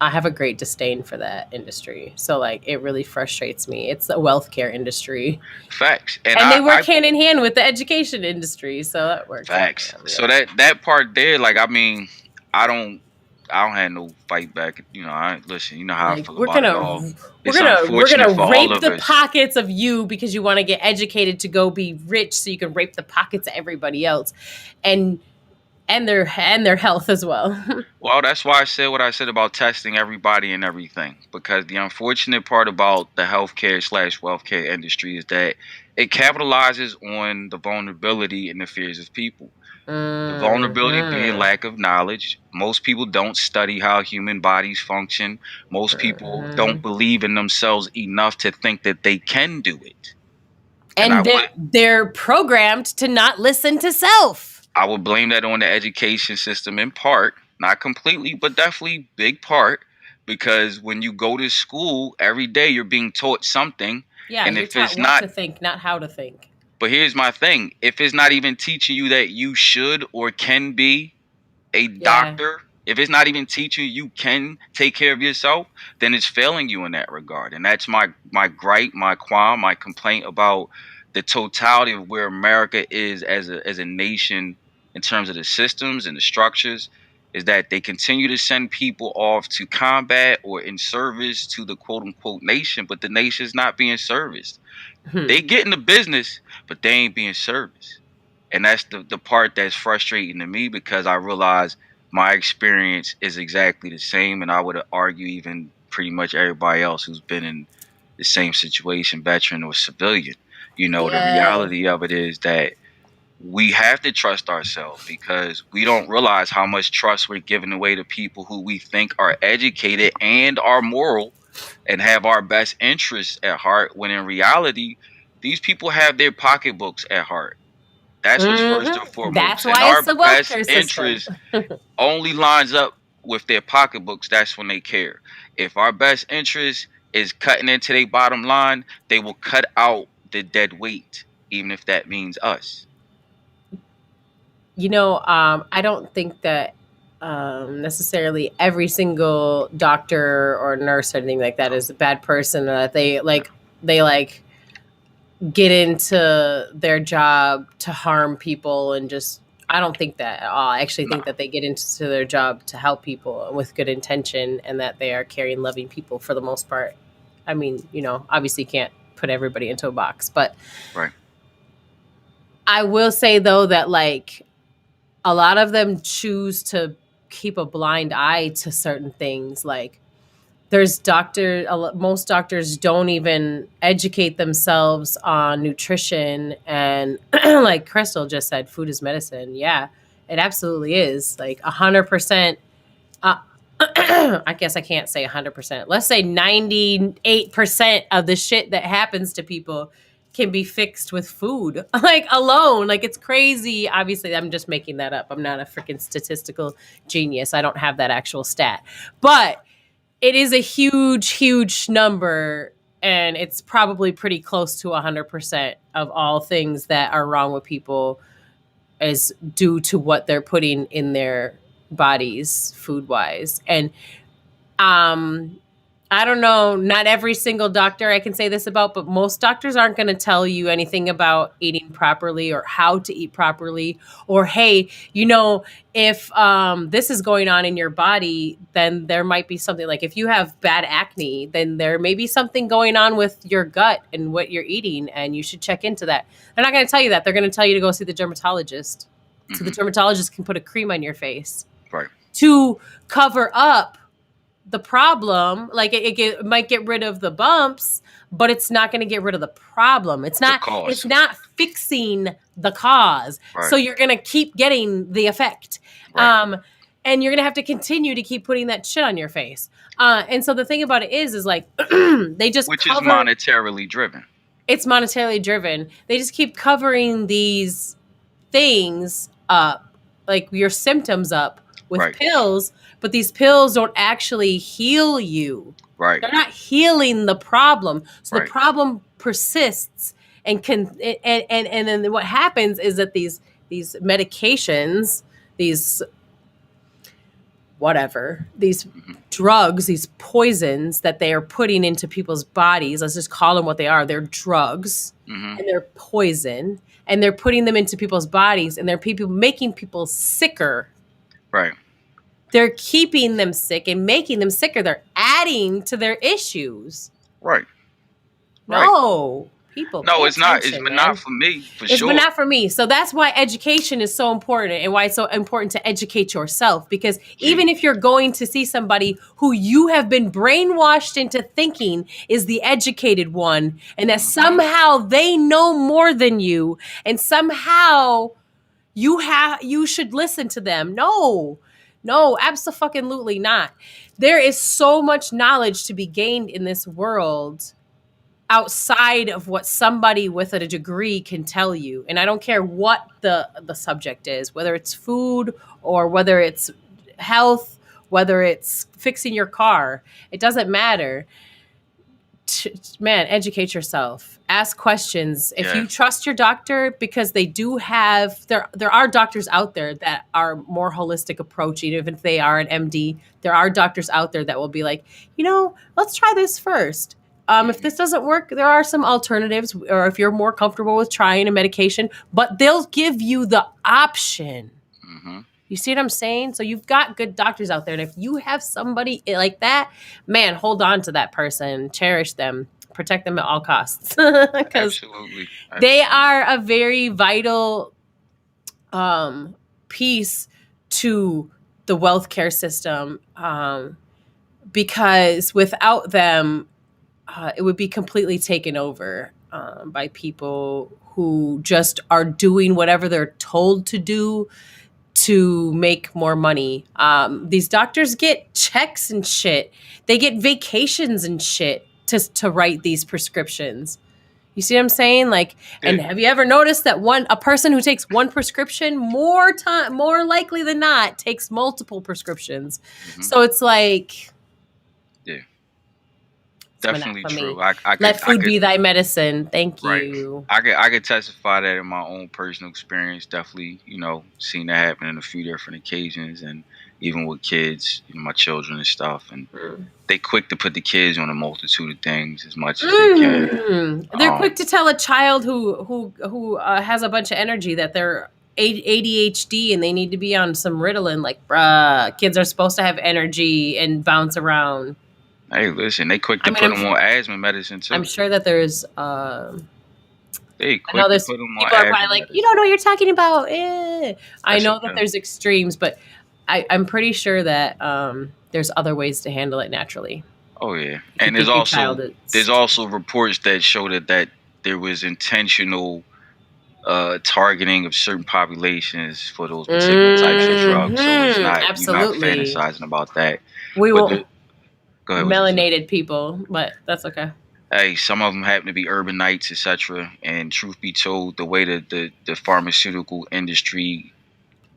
I have a great disdain for that industry. So, like, it really frustrates me. It's the wealthcare industry. Facts. And they work hand in hand with the education industry. So that works. Facts. So that part there, like, I mean, I don't have no fight back. You know, listen, you know how I feel about it all. We're gonna rape the pockets of you because you want to get educated to go be rich so you can rape the pockets of everybody else. And their health as well. Well, that's why I said what I said about testing everybody and everything. Because the unfortunate part about the healthcare/wealthcare industry is that it capitalizes on the vulnerability and the fears of people. The vulnerability being lack of knowledge. Most people don't study how human bodies function. Most people don't believe in themselves enough to think that they can do it. And they're programmed to not listen to self. I would blame that on the education system in part, not completely, but definitely big part, because when you go to school every day, you're being taught something. Yeah, and you're taught what to think, not how to think. But here's my thing. If it's not even teaching you that you should or can be a doctor, if it's not even teaching you can take care of yourself, then it's failing you in that regard. And that's my gripe, my qualm, my complaint about the totality of where America is as a nation in terms of the systems and the structures, is that they continue to send people off to combat or in service to the quote-unquote nation, but the nation's not being serviced. They get in the business, but they ain't being serviced. And that's the part that's frustrating to me, because I realize my experience is exactly the same, and I would argue even pretty much everybody else who's been in the same situation, veteran or civilian. You know, the reality of it is that we have to trust ourselves because we don't realize how much trust we're giving away to people who we think are educated and are moral and have our best interests at heart, when in reality, these people have their pocketbooks at heart. That's what's first and That's foremost. And why it's our the best welfare system. interest only lines up with their pocketbooks. That's when they care. If our best interest is cutting into their bottom line, they will cut out the dead weight, even if that means us. I don't think that necessarily every single doctor or nurse or anything like that is a bad person. That they get into their job to harm people and just. I don't think that at all. I actually No, think that they get into their job to help people with good intention, and that they are caring, loving people for the most part. I mean, obviously, you can't put everybody into a box, but right. I will say though that a lot of them choose to keep a blind eye to certain things. Like most doctors don't even educate themselves on nutrition, and like Crystal just said, food is medicine. Yeah, it absolutely is. Like 100%. uh, I guess I can't say 100%. Let's say 98% of the shit that happens to people can be fixed with food, like alone. Like it's crazy. Obviously, I'm just making that up. I'm not a freaking statistical genius. I don't have that actual stat. But it is a huge, huge number. And it's probably pretty close to 100% of all things that are wrong with people is due to what they're putting in their bodies food wise. And um I don't know, not every single doctor I can say this about, but most doctors aren't going to tell you anything about eating properly or how to eat properly, or hey, if this is going on in your body, then there might be something. Like if you have bad acne, then there may be something going on with your gut and what you're eating, and you should check into that. They're not going to tell you that. They're going to tell you to go see the dermatologist. So the Hmm. dermatologist can put a cream on your face Right. to cover up the problem. Like it might get rid of the bumps, but it's not going to get rid of the problem. it's The not it's cause. not fixing the cause, Right. so you're going to keep getting the effect. Right. And you're going to have to continue to keep putting that shit on your face. And so the thing about it is like they just Which is cover. monetarily driven. It's monetarily driven. They just keep covering these things up, like your symptoms up, with Right. pills, but these pills don't actually heal you. Right. They're not healing the problem. So the Right. problem persists and and then what happens is that these medications, these these Hmm. drugs, these poisons that they are putting into people's bodies, let's just call them what they are. They're drugs Hmm. and they're poison, and they're putting them into people's bodies, and they're making people sicker. Right. They're keeping them sick and making them sicker. They're adding to their issues. Right. Right. No, people, No, pay it's not. It's attention, but not man. for me, for It's but sure. not for me. So that's why education is so important, and why it's so important to educate yourself. Because Key. even if you're going to see somebody who you have been brainwashed into thinking is the educated one, and that Hmm. somehow they know more than you, and somehow you should listen to them. No. No, absolutely not. There is so much knowledge to be gained in this world outside of what somebody with a degree can tell you. And I don't care what the subject is, whether it's food or whether it's health, whether it's fixing your car, it doesn't matter. Man, educate yourself, ask questions. If Yeah. you trust your doctor, because they do have, there are doctors out there that are more holistic approach. Even if they are an MD, there are doctors out there that will be like, let's try this first. If Hmm. this doesn't work, there are some alternatives, or if you're more comfortable with trying a medication, but they'll give you the option. Hmm. You see what I'm saying? So you've got good doctors out there. And if you have somebody like that, man, hold on to that person, cherish them, protect them at all costs. Because Absolutely. they Absolutely. are a very vital piece to the wealth care system. Because without them, it would be completely taken over. by people who just are doing whatever they're told to do to make more money. These doctors get checks and shit. They get vacations and shit to write these prescriptions. You see what I'm saying? Like, Yeah. and have you ever noticed that a person who takes one prescription more likely than not takes multiple prescriptions? Hmm. So it's like Yeah. it's Definitely monotphony. true. I could Let I food could be thy medicine. Thank right. you. I could testify that in my own personal experience. Definitely, seen that happen in a few different occasions, and even with kids, my children and stuff, and Mm. they quick to put the kids on a multitude of things as much as they can. They're Um, quick to tell a child who has a bunch of energy that they're ADHD and they need to be on some Ritalin. Like, bruh, kids are supposed to have energy and bounce around. hey, listen, they quick I to mean, put them on asthma medicine I'm too. sure that there's. They I know quick to there's put them on people are probably asthma like, you medicine. don't know what you're talking about. Eh. I That's know that okay. there's extremes, but I'm pretty sure that there's other ways to handle it naturally. Oh yeah, If you and there's think your also child is there's also reports that show that there was intentional targeting of certain populations for those particular types of drugs. So it's not you're not absolutely. fantasizing about that. We But will go ahead, what you say? melanated people, but that's okay. Hey, some of them happen to be urbanites, etc. And truth be told, the way that the pharmaceutical industry,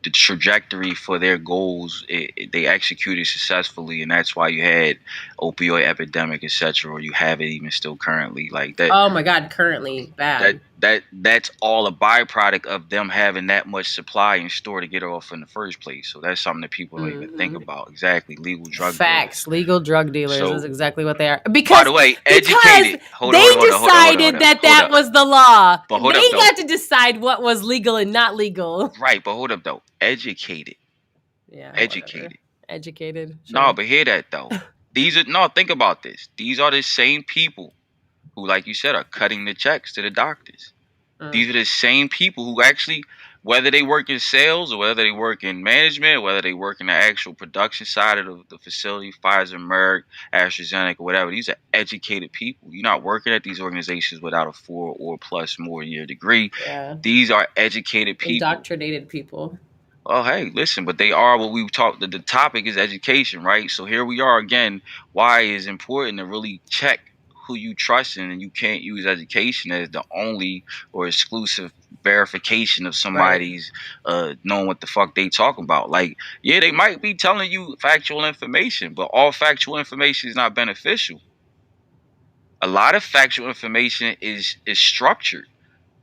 the trajectory for their goals, they executed successfully, and that's why you had opioid epidemic, etc. Or you have it even still currently like that. Oh my god, currently that bad. that's all a byproduct of them having that much supply in store to get off in the first place. So that's something that people don't even think Hmm. about. Exactly, legal drug dealers. Facts. Legal drug dealers is So, exactly what they are. by Because the way, because educated. Hold on, they hold on, hold on, hold on, hold on, hold decided up, that hold that up. was the law. But hold up They though. got to decide what was legal and not legal. Right, but hold up though. Educated, Yeah, whatever. educated. Educated, No, sure. but hear that though. These are no. Think about this. These are the same people who, like you said, are cutting the checks to the doctors. Mm, These are the same people who actually, whether they work in sales or whether they work in management, whether they work in the actual production side of the facility, Pfizer, Merck, AstraZeneca, whatever, these are educated people. You're not working at these organizations without a 4 or plus more year degree. yeah. These are educated people. Indoctrinated people. Oh, hey, listen, but they are what we talked. The topic is education, right? So here we are again. Why it's important to really check who you trust in, and you can't use education as the only or exclusive verification of Right. somebody's knowing what the fuck they talking about. Like, yeah, they might be telling you factual information, but all factual information is not beneficial. A lot of factual information is structured.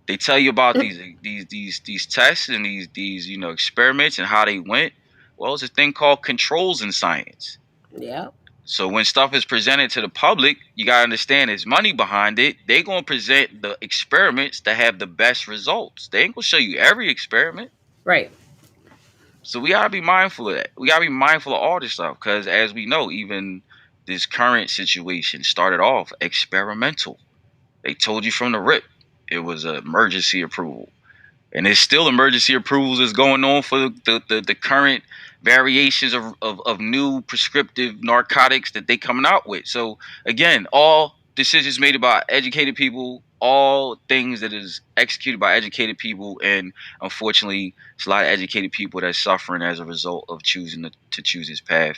They tell you about these tests and these experiments and how they went. Well, it's a thing called controls in science. Yeah. So when stuff is presented to the public, you gotta understand there's money behind it. They gonna present the experiments that have the best results. They ain't gonna show you every experiment. Right. So we gotta be mindful of that. We gotta be mindful of all this stuff because, as we know, even this current situation started off experimental. They told you from the rip it was an emergency approval. And there's still emergency approvals that's going on for the current variations of new prescriptive narcotics that they coming out with. So again, all decisions made by educated people, all things that is executed by educated people, and unfortunately, it's a lot of educated people that's suffering as a result of choosing to choose this path.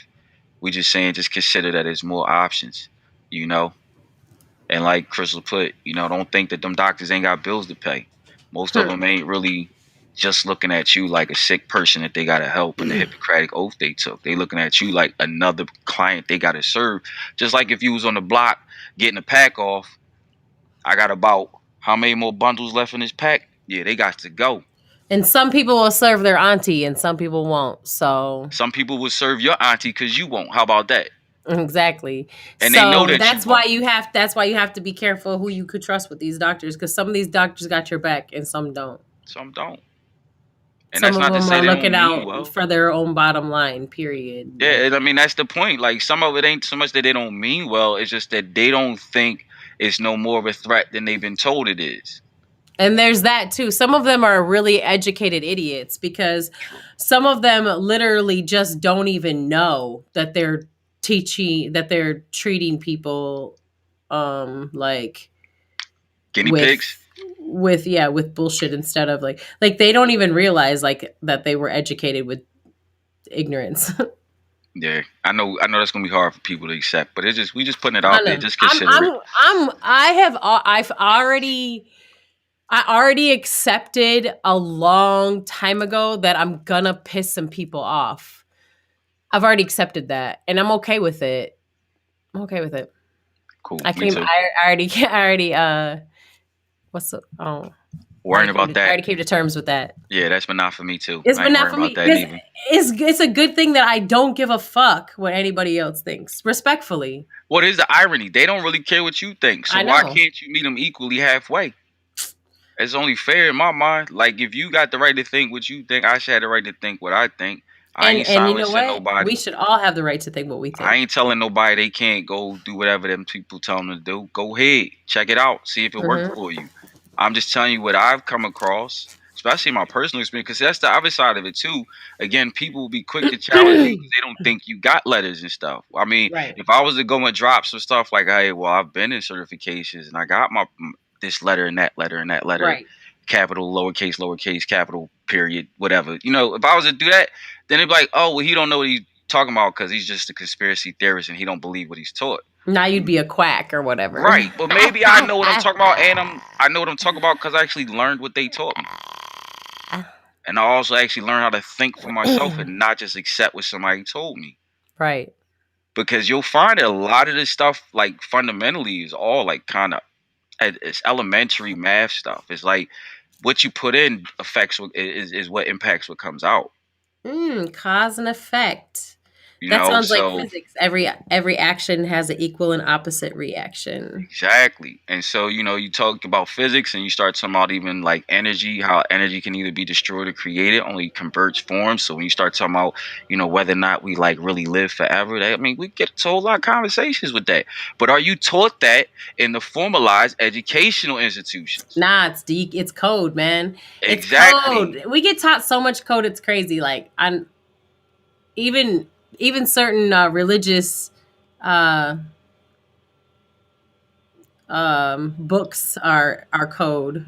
We just saying, just consider that there's more options, you know. And like Crystal put, don't think that them doctors ain't got bills to pay. Most of Hmm. them ain't really just looking at you like a sick person that they gotta help in the Hippocratic oath they took. They looking at you like another client they gotta serve. Just like if you was on the block getting a pack off, I got about how many more bundles left in this pack? Yeah, they got to go. And some people will serve their auntie and some people won't. So Some people will serve your auntie because you won't. How about that? exactly. And they know So that you won't. that's why you have to be careful who you could trust with these doctors because some of these doctors got your back and some don't. Some don't. And Some that's of not to them say are they looking don't mean out well. for their own bottom line, period. Yeah, Like, and I mean that's the point. Like some of it ain't so much that they don't mean well. It's just that they don't think it's no more of a threat than they've been told it is. and there's that too. Some of them are really educated idiots because True. some of them literally just don't even know that they're treating people like Guinea pigs. with bullshit instead of like they don't even realize like that they were educated with ignorance. Yeah, I know that's gonna be hard for people to accept, but it's just we just putting it I out there. know. Just consider it. I already accepted a long time ago that I'm gonna piss some people off. I've already accepted that, and I'm okay with it. I'm okay with it. Cool. I Me came. too. I already. What's the? Oh, Worrying about I that. already came to terms with that. Yeah, that's been not for me too. It's I but ain't not worrying for about me that because neither. it's a good thing that I don't give a fuck what anybody else thinks. Respectfully, What is the irony? They don't really care what you think. So I why know. can't you meet them equally halfway? It's only fair in my mind. Like if you got the right to think what you think, I should have the right to think what I think. I ain't And you know silencing what? We nobody. should all have the right to think what we I think. ain't telling nobody they can't go do whatever them people tell them to do. Go ahead, check it out, see if it worked Hmm. for you. I'm just telling you what I've come across, especially my personal experience, because that's the other side of it too. Again, people will be quick to challenge you because they don't think you got letters and stuff. I mean, Right. if I was to go and drop some stuff like, hey, well, I've been in certifications and I got my this letter and that letter and that letter, Right. capital, lowercase, capital, period, whatever. You know, if I was to do that, then it'd be like, oh, well, he don't know what he's talking about because he's just a conspiracy theorist and he don't believe what he's taught. Now you'd be a quack or whatever. Right, but maybe I know what I'm talking about, and I know what I'm talking about because I actually learned what they taught me, and I also actually learned how to think for myself and not just accept what somebody told me. Right. Because you'll find that a lot of this stuff, like fundamentally, is all like kind of it's elementary math stuff. It's like what you put in affects what is what impacts what comes out. Cause and effect. You That know, sounds like so physics. Every action has an equal and opposite reaction. exactly. And so, you know, you talk about physics and you start talking about even like energy, how energy can either be destroyed or created, only converts forms. So when you start talking about, you know, whether or not we like really live forever, that I mean, we get to a whole lot of conversations with that. But are you taught that in the formalized educational institutions? Nah, it's code, man. It's Exactly. code. We get taught so much code, it's crazy. Like on even even certain religious uh books are code.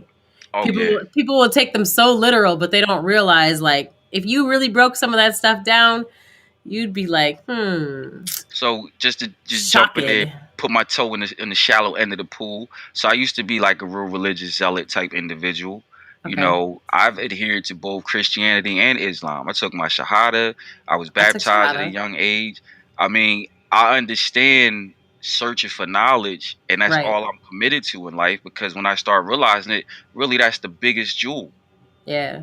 Oh yeah. People will take them so literal, but they don't realize like if you really broke some of that stuff down, you'd be like, So just to just jump in shocked. there, put my toe in the shallow end of the pool. So I used to be like a real religious zealot type individual. You Okay. know, I've adhered to both Christianity and Islam. I took my shahada. I was I took baptized at a Shahada. young age. I mean, I understand searching for knowledge, and that's Right. all I'm committed to in life. Because when I start realizing it, really, that's the biggest jewel. Yeah.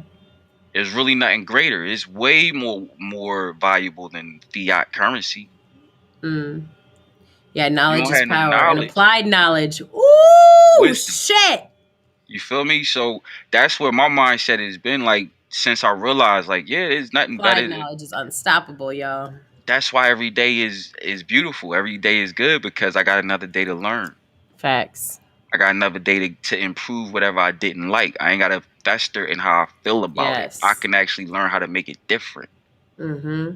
There's really nothing greater. It's way more valuable than fiat currency. Mm. Yeah, You knowledge don't is have no power and knowledge, applied knowledge. Ooh, wisdom. shit. You feel me? So that's where my mindset has been like since I realized like yeah, there's nothing Applied better. knowledge is unstoppable, y'all. That's why every day is beautiful. Every day is good because I got another day to learn. Facts. I got another day to improve whatever I didn't like. I ain't gotta fester in how I feel about it. I Yes. can actually learn how to make it different. Mm-hmm.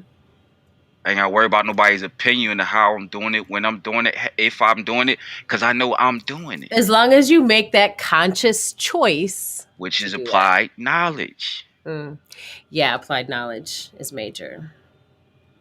I ain't gotta worry about nobody's opinion of how I'm doing it, when I'm doing it, if I'm doing it, because I know I'm doing it, As long as you make that conscious choice which to is do that. applied knowledge. Mm. Yeah, applied knowledge is major.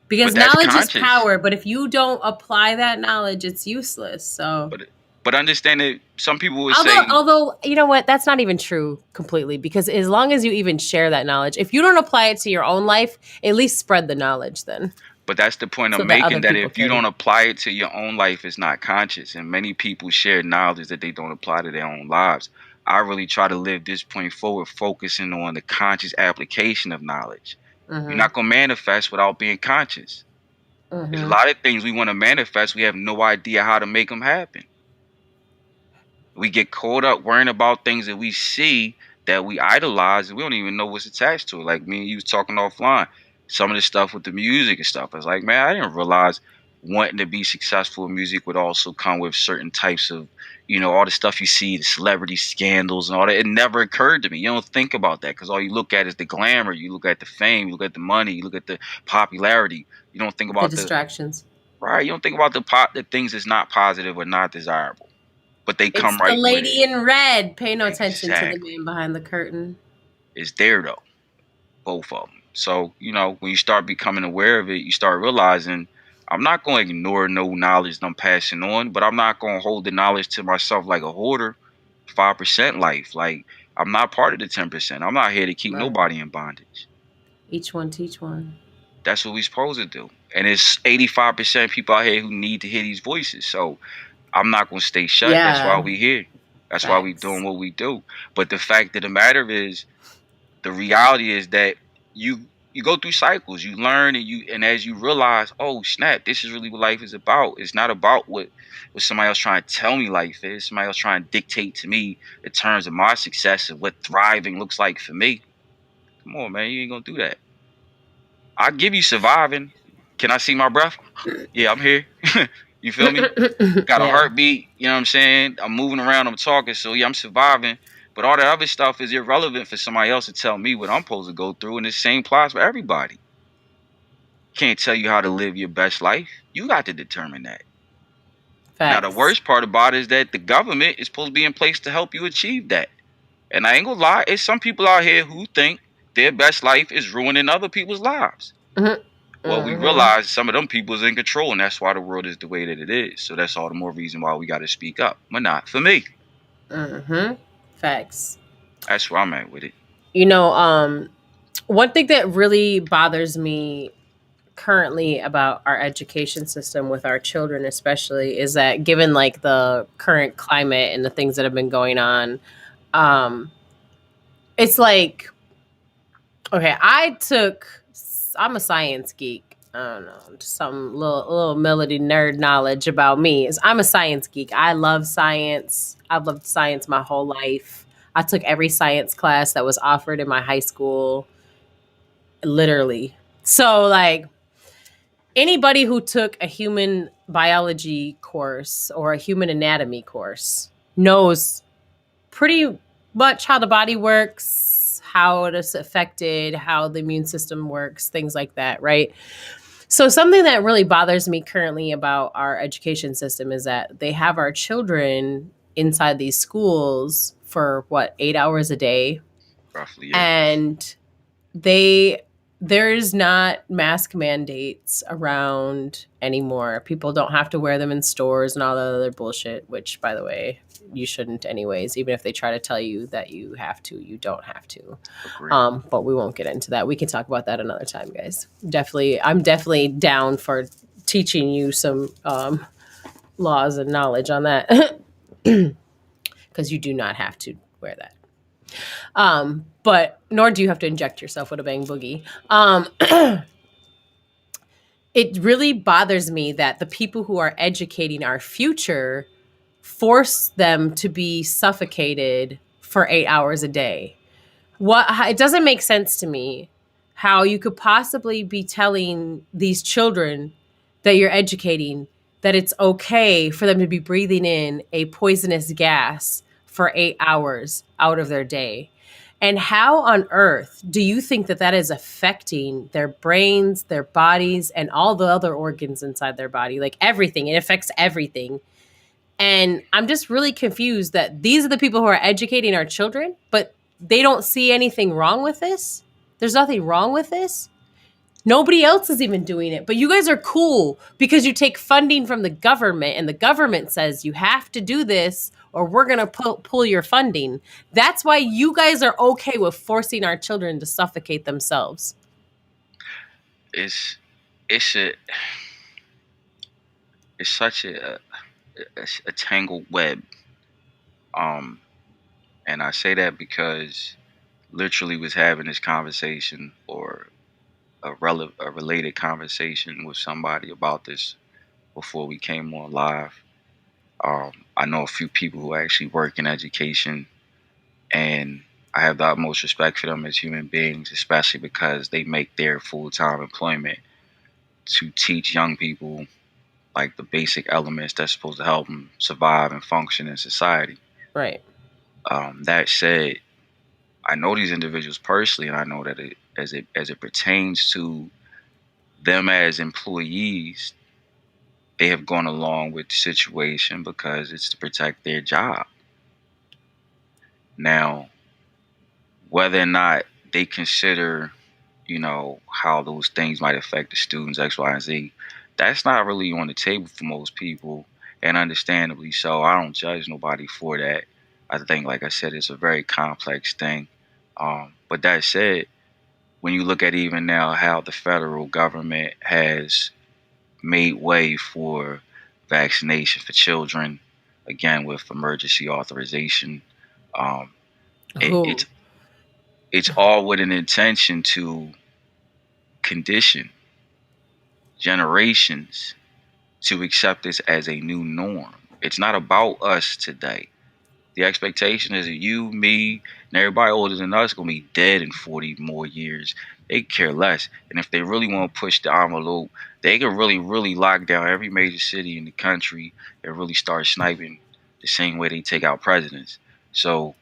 But Because that's knowledge is conscious. power, but if you don't apply that knowledge, it's useless. So But but understand that some people would although say, although you know what, that's not even true completely because as long as you even share that knowledge, if you don't apply it to your own life, at least spread the knowledge then but that's the point so I'm that making, other that people if you can. don't apply it to your own life, it's not conscious. And many people share knowledge that they don't apply to their own lives. I really try to live this point forward, focusing on the conscious application of knowledge. You're Mhm. not gonna manifest without being conscious. There's a Mhm. lot of things we want to manifest, we have no idea how to make them happen. We get caught up worrying about things that we see that we idolize and we don't even know what's attached to it. Like me and you was talking offline. Some of the stuff with the music and stuff. It's like, man, I didn't realize wanting to be successful in music would also come with certain types of, you know, all the stuff you see, the celebrity scandals and all that. It never occurred to me. You don't think about that because all you look at is the glamour. You look at the fame. You look at the money. You look at the popularity. You don't think The about the distractions. right. You don't think about the things that's not positive or not desirable. but they come It's the right with it. lady in red. Pay no attention to the Exactly. man behind the curtain. It's there though, both of them. So, when you start becoming aware of it, you start realizing I'm not going to ignore no knowledge that I'm passing on, but I'm not going to hold the knowledge to myself like a hoarder. 5% life. Like, I'm not part of the 10%. I'm not here to keep Right. nobody in bondage. Each one teach one. That's what we supposed to do. And it's 85% people out here who need to hear these voices. So I'm not going to stay shut. That's why Yeah. we here. That's why we doing Facts. what we do. But the fact of the matter is, the reality is that you go through cycles. You learn, and as you realize, oh snap, this is really what life is about. It's not about what somebody else trying to tell me life is. Somebody else trying to dictate to me the terms of my success and what thriving looks like for me. Come on, man, you ain't gonna do that. I give you surviving. Can I see my breath? Yeah, I'm here. You feel me? Got a Yeah. heartbeat, you know what I'm saying? I'm moving around, I'm talking, so yeah, I'm surviving. But all that other stuff is irrelevant for somebody else to tell me what I'm supposed to go through, and the same applies for everybody. Can't tell you how to live your best life. You got to determine that. Now, the Facts. worst part about it is that the government is supposed to be in place to help you achieve that. And I ain't gonna lie, it's some people out here who think their best life is ruining other people's lives. Mm-hmm. Well, we Mm-hmm. realize some of them people is in control, and that's why the world is the way that it is. So that's all the more reason why we got to speak up. But not for me. Mm-hmm. Facts. That's where I'm at with it. You know, one thing that really bothers me currently about our education system with our children especially is that given like the current climate and the things that have been going on, um it's like, okay, I'm a science geek. I don't know, just some little melody nerd knowledge about me is I'm a science geek. I love science. I've loved science my whole life. I took every science class that was offered in my high school, literally. So like anybody who took a human biology course or a human anatomy course knows pretty much how the body works, how it is affected, how the immune system works, things like that, right? So, something that really bothers me currently about our education system is that they have our children inside these schools for what, 8 hours a day? Roughly, yeah. And they there's not mask mandates around anymore. People don't have to wear them in stores and all that other bullshit, which by the way, you shouldn't anyways. Even if they try to tell you that you have to, you don't have to. Agree. But we won't get into that. We can talk about that another time, guys. I'm definitely down for teaching you some laws and knowledge on that. Because you do not have to wear that. But nor do you have to inject yourself with a bang boogie. It really bothers me that the people who are educating our future force them to be suffocated for 8 hours a day. It doesn't make sense to me how you could possibly be telling these children that you're educating that it's okay for them to be breathing in a poisonous gas for 8 hours out of their day. And how on earth do you think that that is affecting their brains, their bodies, and all the other organs inside their body? Like everything, it affects everything. And I'm just really confused that these are the people who are educating our children, but they don't see anything wrong with this. There's nothing wrong with this. Nobody else is even doing it. But you guys are cool because you take funding from the government and the government says you have to do this or we're going to pull your funding. That's why you guys are okay with forcing our children to suffocate themselves. It's it's a it's such a tangled web. Um, and I say that because literally was having this conversation or a related conversation with somebody about this before we came on live. I know a few people who actually work in education, and I have the utmost respect for them as human beings, especially because they make their full time employment to teach young people like the basic elements that's supposed to help them survive and function in society. Right. That said, I know these individuals personally, and I know that as it pertains to them as employees, they have gone along with the situation because it's to protect their job. Now, whether or not they consider, how those things might affect the students, X, Y, and Z, that's not really on the table for most people, and understandably so. I don't judge nobody for that. I think, like I said, it's a very complex thing. But that said, when you look at even now how the federal government has made way for vaccination for children, again with emergency authorization, um, it, Who? it's all with an intention to condition generations to accept this as a new norm. It's not about us today. The expectation is that you, me, and everybody older than us gonna be dead in 40 more years. They care less. And if they really want to push the envelope, they can really, really lock down every major city in the country and really start sniping the same way they take out presidents. So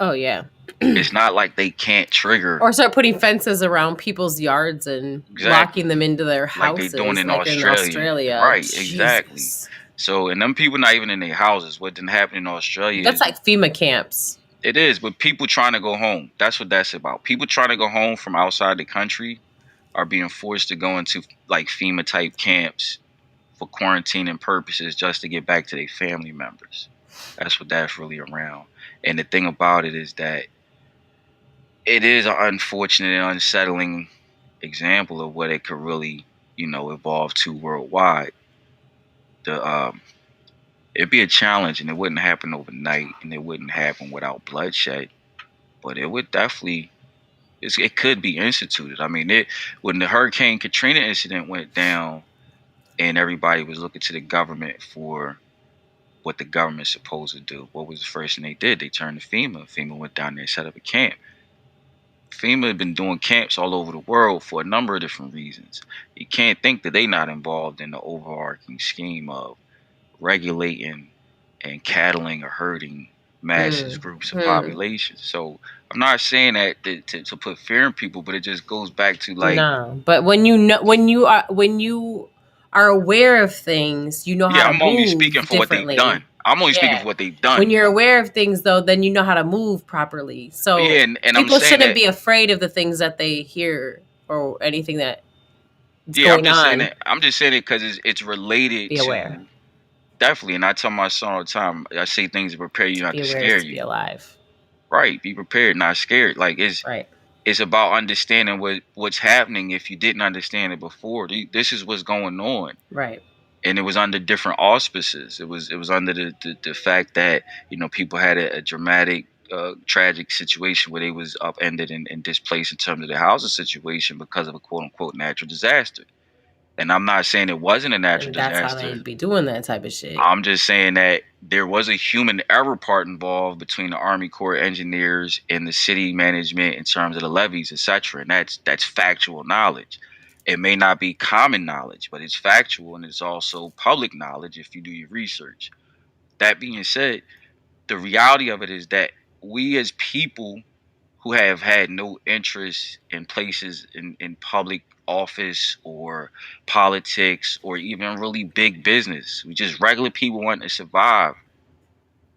Oh yeah. it's not like they can't trigger Or start putting fences around people's yards and locking exactly them into their like they doing houses, in like in Australia. Australia. Right, exactly. Jesus. So, and them people not even in their houses. What didn't happen in Australia That's is like FEMA camps. it is, but people trying to go home. That's what that's about. People trying to go home from outside the country are being forced to go into like FEMA type camps for quarantining purposes just to get back to their family members. That's what that's really around. And the thing about it is that it is an unfortunate and unsettling example of what it could really, evolve to worldwide. The It'd be a challenge, and it wouldn't happen overnight, and it wouldn't happen without bloodshed. But it would definitely, it could be instituted. I mean, when the Hurricane Katrina incident went down, and everybody was looking to the government for what the government's supposed to do, what was the first thing they did? They turned to FEMA. FEMA went down there and set up a camp. FEMA had been doing camps all over the world for a number of different reasons. You can't think that they're not involved in the overarching scheme of regulating and cattling or herding masses, groups of Hmm. populations. So I'm not saying that to put fear in people, but it just goes back to like, No, but when you are aware of things, you know how yeah, to I'm only speaking move for what they've done. differently. I'm only speaking Yeah. for what they've When done. you're aware of things though, then you know how to move properly. Yeah, So and I'm people saying shouldn't that. be afraid of the things that they hear or anything that is Yeah, I'm going just saying on. that. I'm just saying it because it's related Be aware. to definitely. And I tell my son all the time, I say things to prepare you, not Be to aware is scare to be you. alive. Right? Be prepared, not scared. Like Right. it's about understanding what's happening if you didn't understand it before. This is what's going on, Right. and it was under different auspices. It was under the fact that people had a dramatic, tragic situation where they was upended and displaced in terms of their housing situation because of a quote unquote natural disaster. And I'm not saying it wasn't a natural And that's how disaster. they be doing that type of shit. I'm just saying that there was a human error part involved between the Army Corps of Engineers and the city management in terms of the levees, etc. And that's factual knowledge. It may not be common knowledge, but it's factual and it's also public knowledge if you do your research. That being said, the reality of it is that we as people who have had no interest in places in public office or politics or even really big business. We just regular people wanting to survive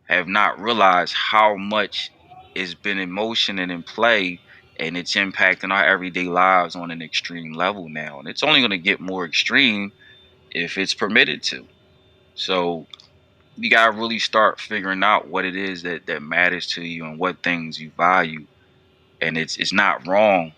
have not realized how much has been in motion and in play and it's impacting our everyday lives on an extreme level now. And it's only going to get more extreme if it's permitted to. So you gotta really start figuring out what it is that matters to you and what things you value. And it's not wrong,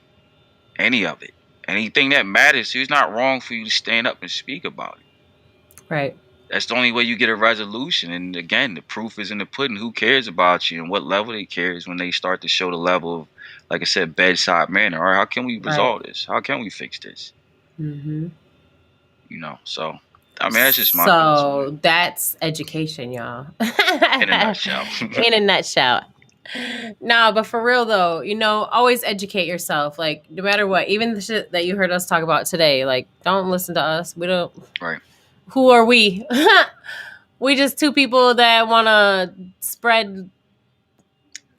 any of it. Anything that matters to you, it's not wrong for you to stand up and speak about it. Right. That's the only way you get a resolution. And again, the proof is in the pudding. Who cares about you and what level they care is when they start to show the level of, like I said, bedside manner. All right, how can we Right. resolve this? How can we fix this? Mm-hmm. So I mean, that's just my thoughts on it So that's education, y'all. in a nutshell. In a nutshell. No, but for real though, always educate yourself. Like, no matter what, even the shit that you heard us talk about today, like, don't listen to us. We don't. Right. Who are we? We just two people that want to spread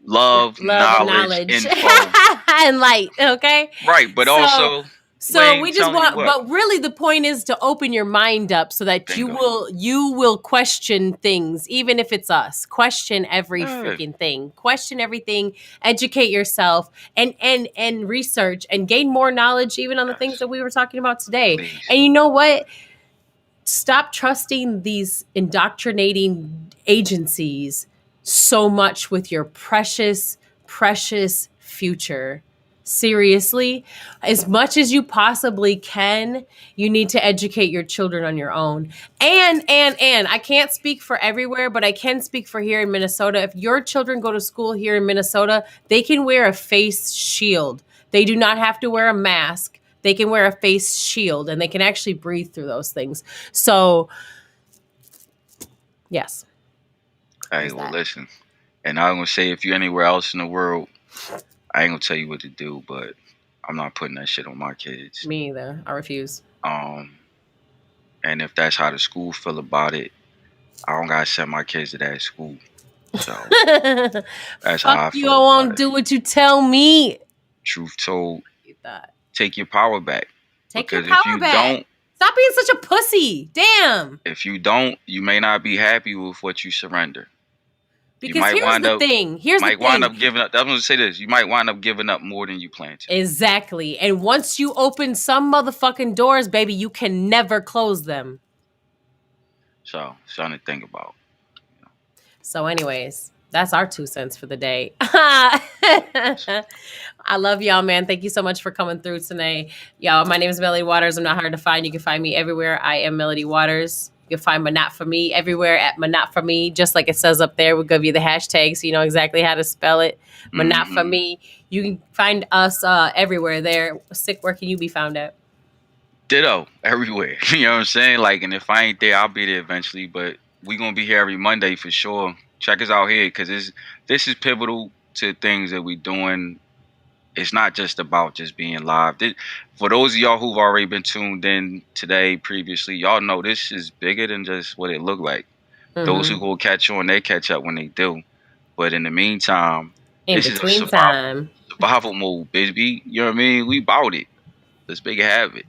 Love, love and knowledge, knowledge info. and light. Okay. Right, but So also So Wayne, we just telling you want, what. but really the point is to open your mind up so that you Bingo. will question things, even if it's us. Question every Yeah. freaking thing. Question everything. Educate yourself and research and gain more knowledge, even on the things Yes. that we were talking about today. Please. And you know what? Stop trusting these indoctrinating agencies so much with your precious, precious future. Seriously, as much as you possibly can, you need to educate your children on your own. And I can't speak for everywhere, but I can speak for here in Minnesota. If your children go to school here in Minnesota, they can wear a face shield. They do not have to wear a mask. They can wear a face shield and they can actually breathe through those things. So, yes, Hey, there's well, that. listen. And I'm gonna say, if you're anywhere else in the world, I ain't gonna tell you what to do, but I'm not putting that shit on my kids. Me either. I refuse. Um, and if that's how the school feel about it, I don't gotta send my kids to that school. So that's Fuck how I you, I feel about won't it. do what you tell me. Truth told, That. take your power back. Take your Because if power you back. don't, Stop being such a pussy. Damn. you may not be happy with what you surrender. You Because might here's wind the up thing. Here's the thing. giving up. I'm gonna say this. You might wind up giving up more than you plan to. Exactly. And once you open some motherfucking doors, baby, you can never close them. So something to think about. So, anyways, that's our 2 cents for the day. I love y'all, man. Thank you so much for coming through tonight. Y'all, my name is Melody Waters. I'm not hard to find. You can find me everywhere. I am Melody Waters. You can find Monotfahme everywhere at Monotfahme, just like it says up there. We'll give you the hashtag so you know exactly how to spell it. Mm-hmm. Monotfahme. You can find us everywhere there. Sick, where can you be found at? Ditto everywhere. You know what I'm saying? Like, and if I ain't there, I'll be there eventually. But we gonna be here every Monday for sure. Check us out here because this is pivotal to things that we doing. It's not just about just being live. For those of y'all who've already been tuned in today, previously, y'all know this is bigger than just what it looked like. Those who Mm-hmm. go catch on, they catch up when they do. But in the meantime, In this is a between time. survival mode, baby. You know what I mean? We bout it. Let's make it happen.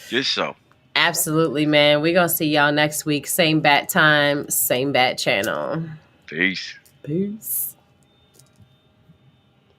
Just so. Absolutely, man. We're going to see y'all next week. Same bat time, same bat channel. Peace. Peace.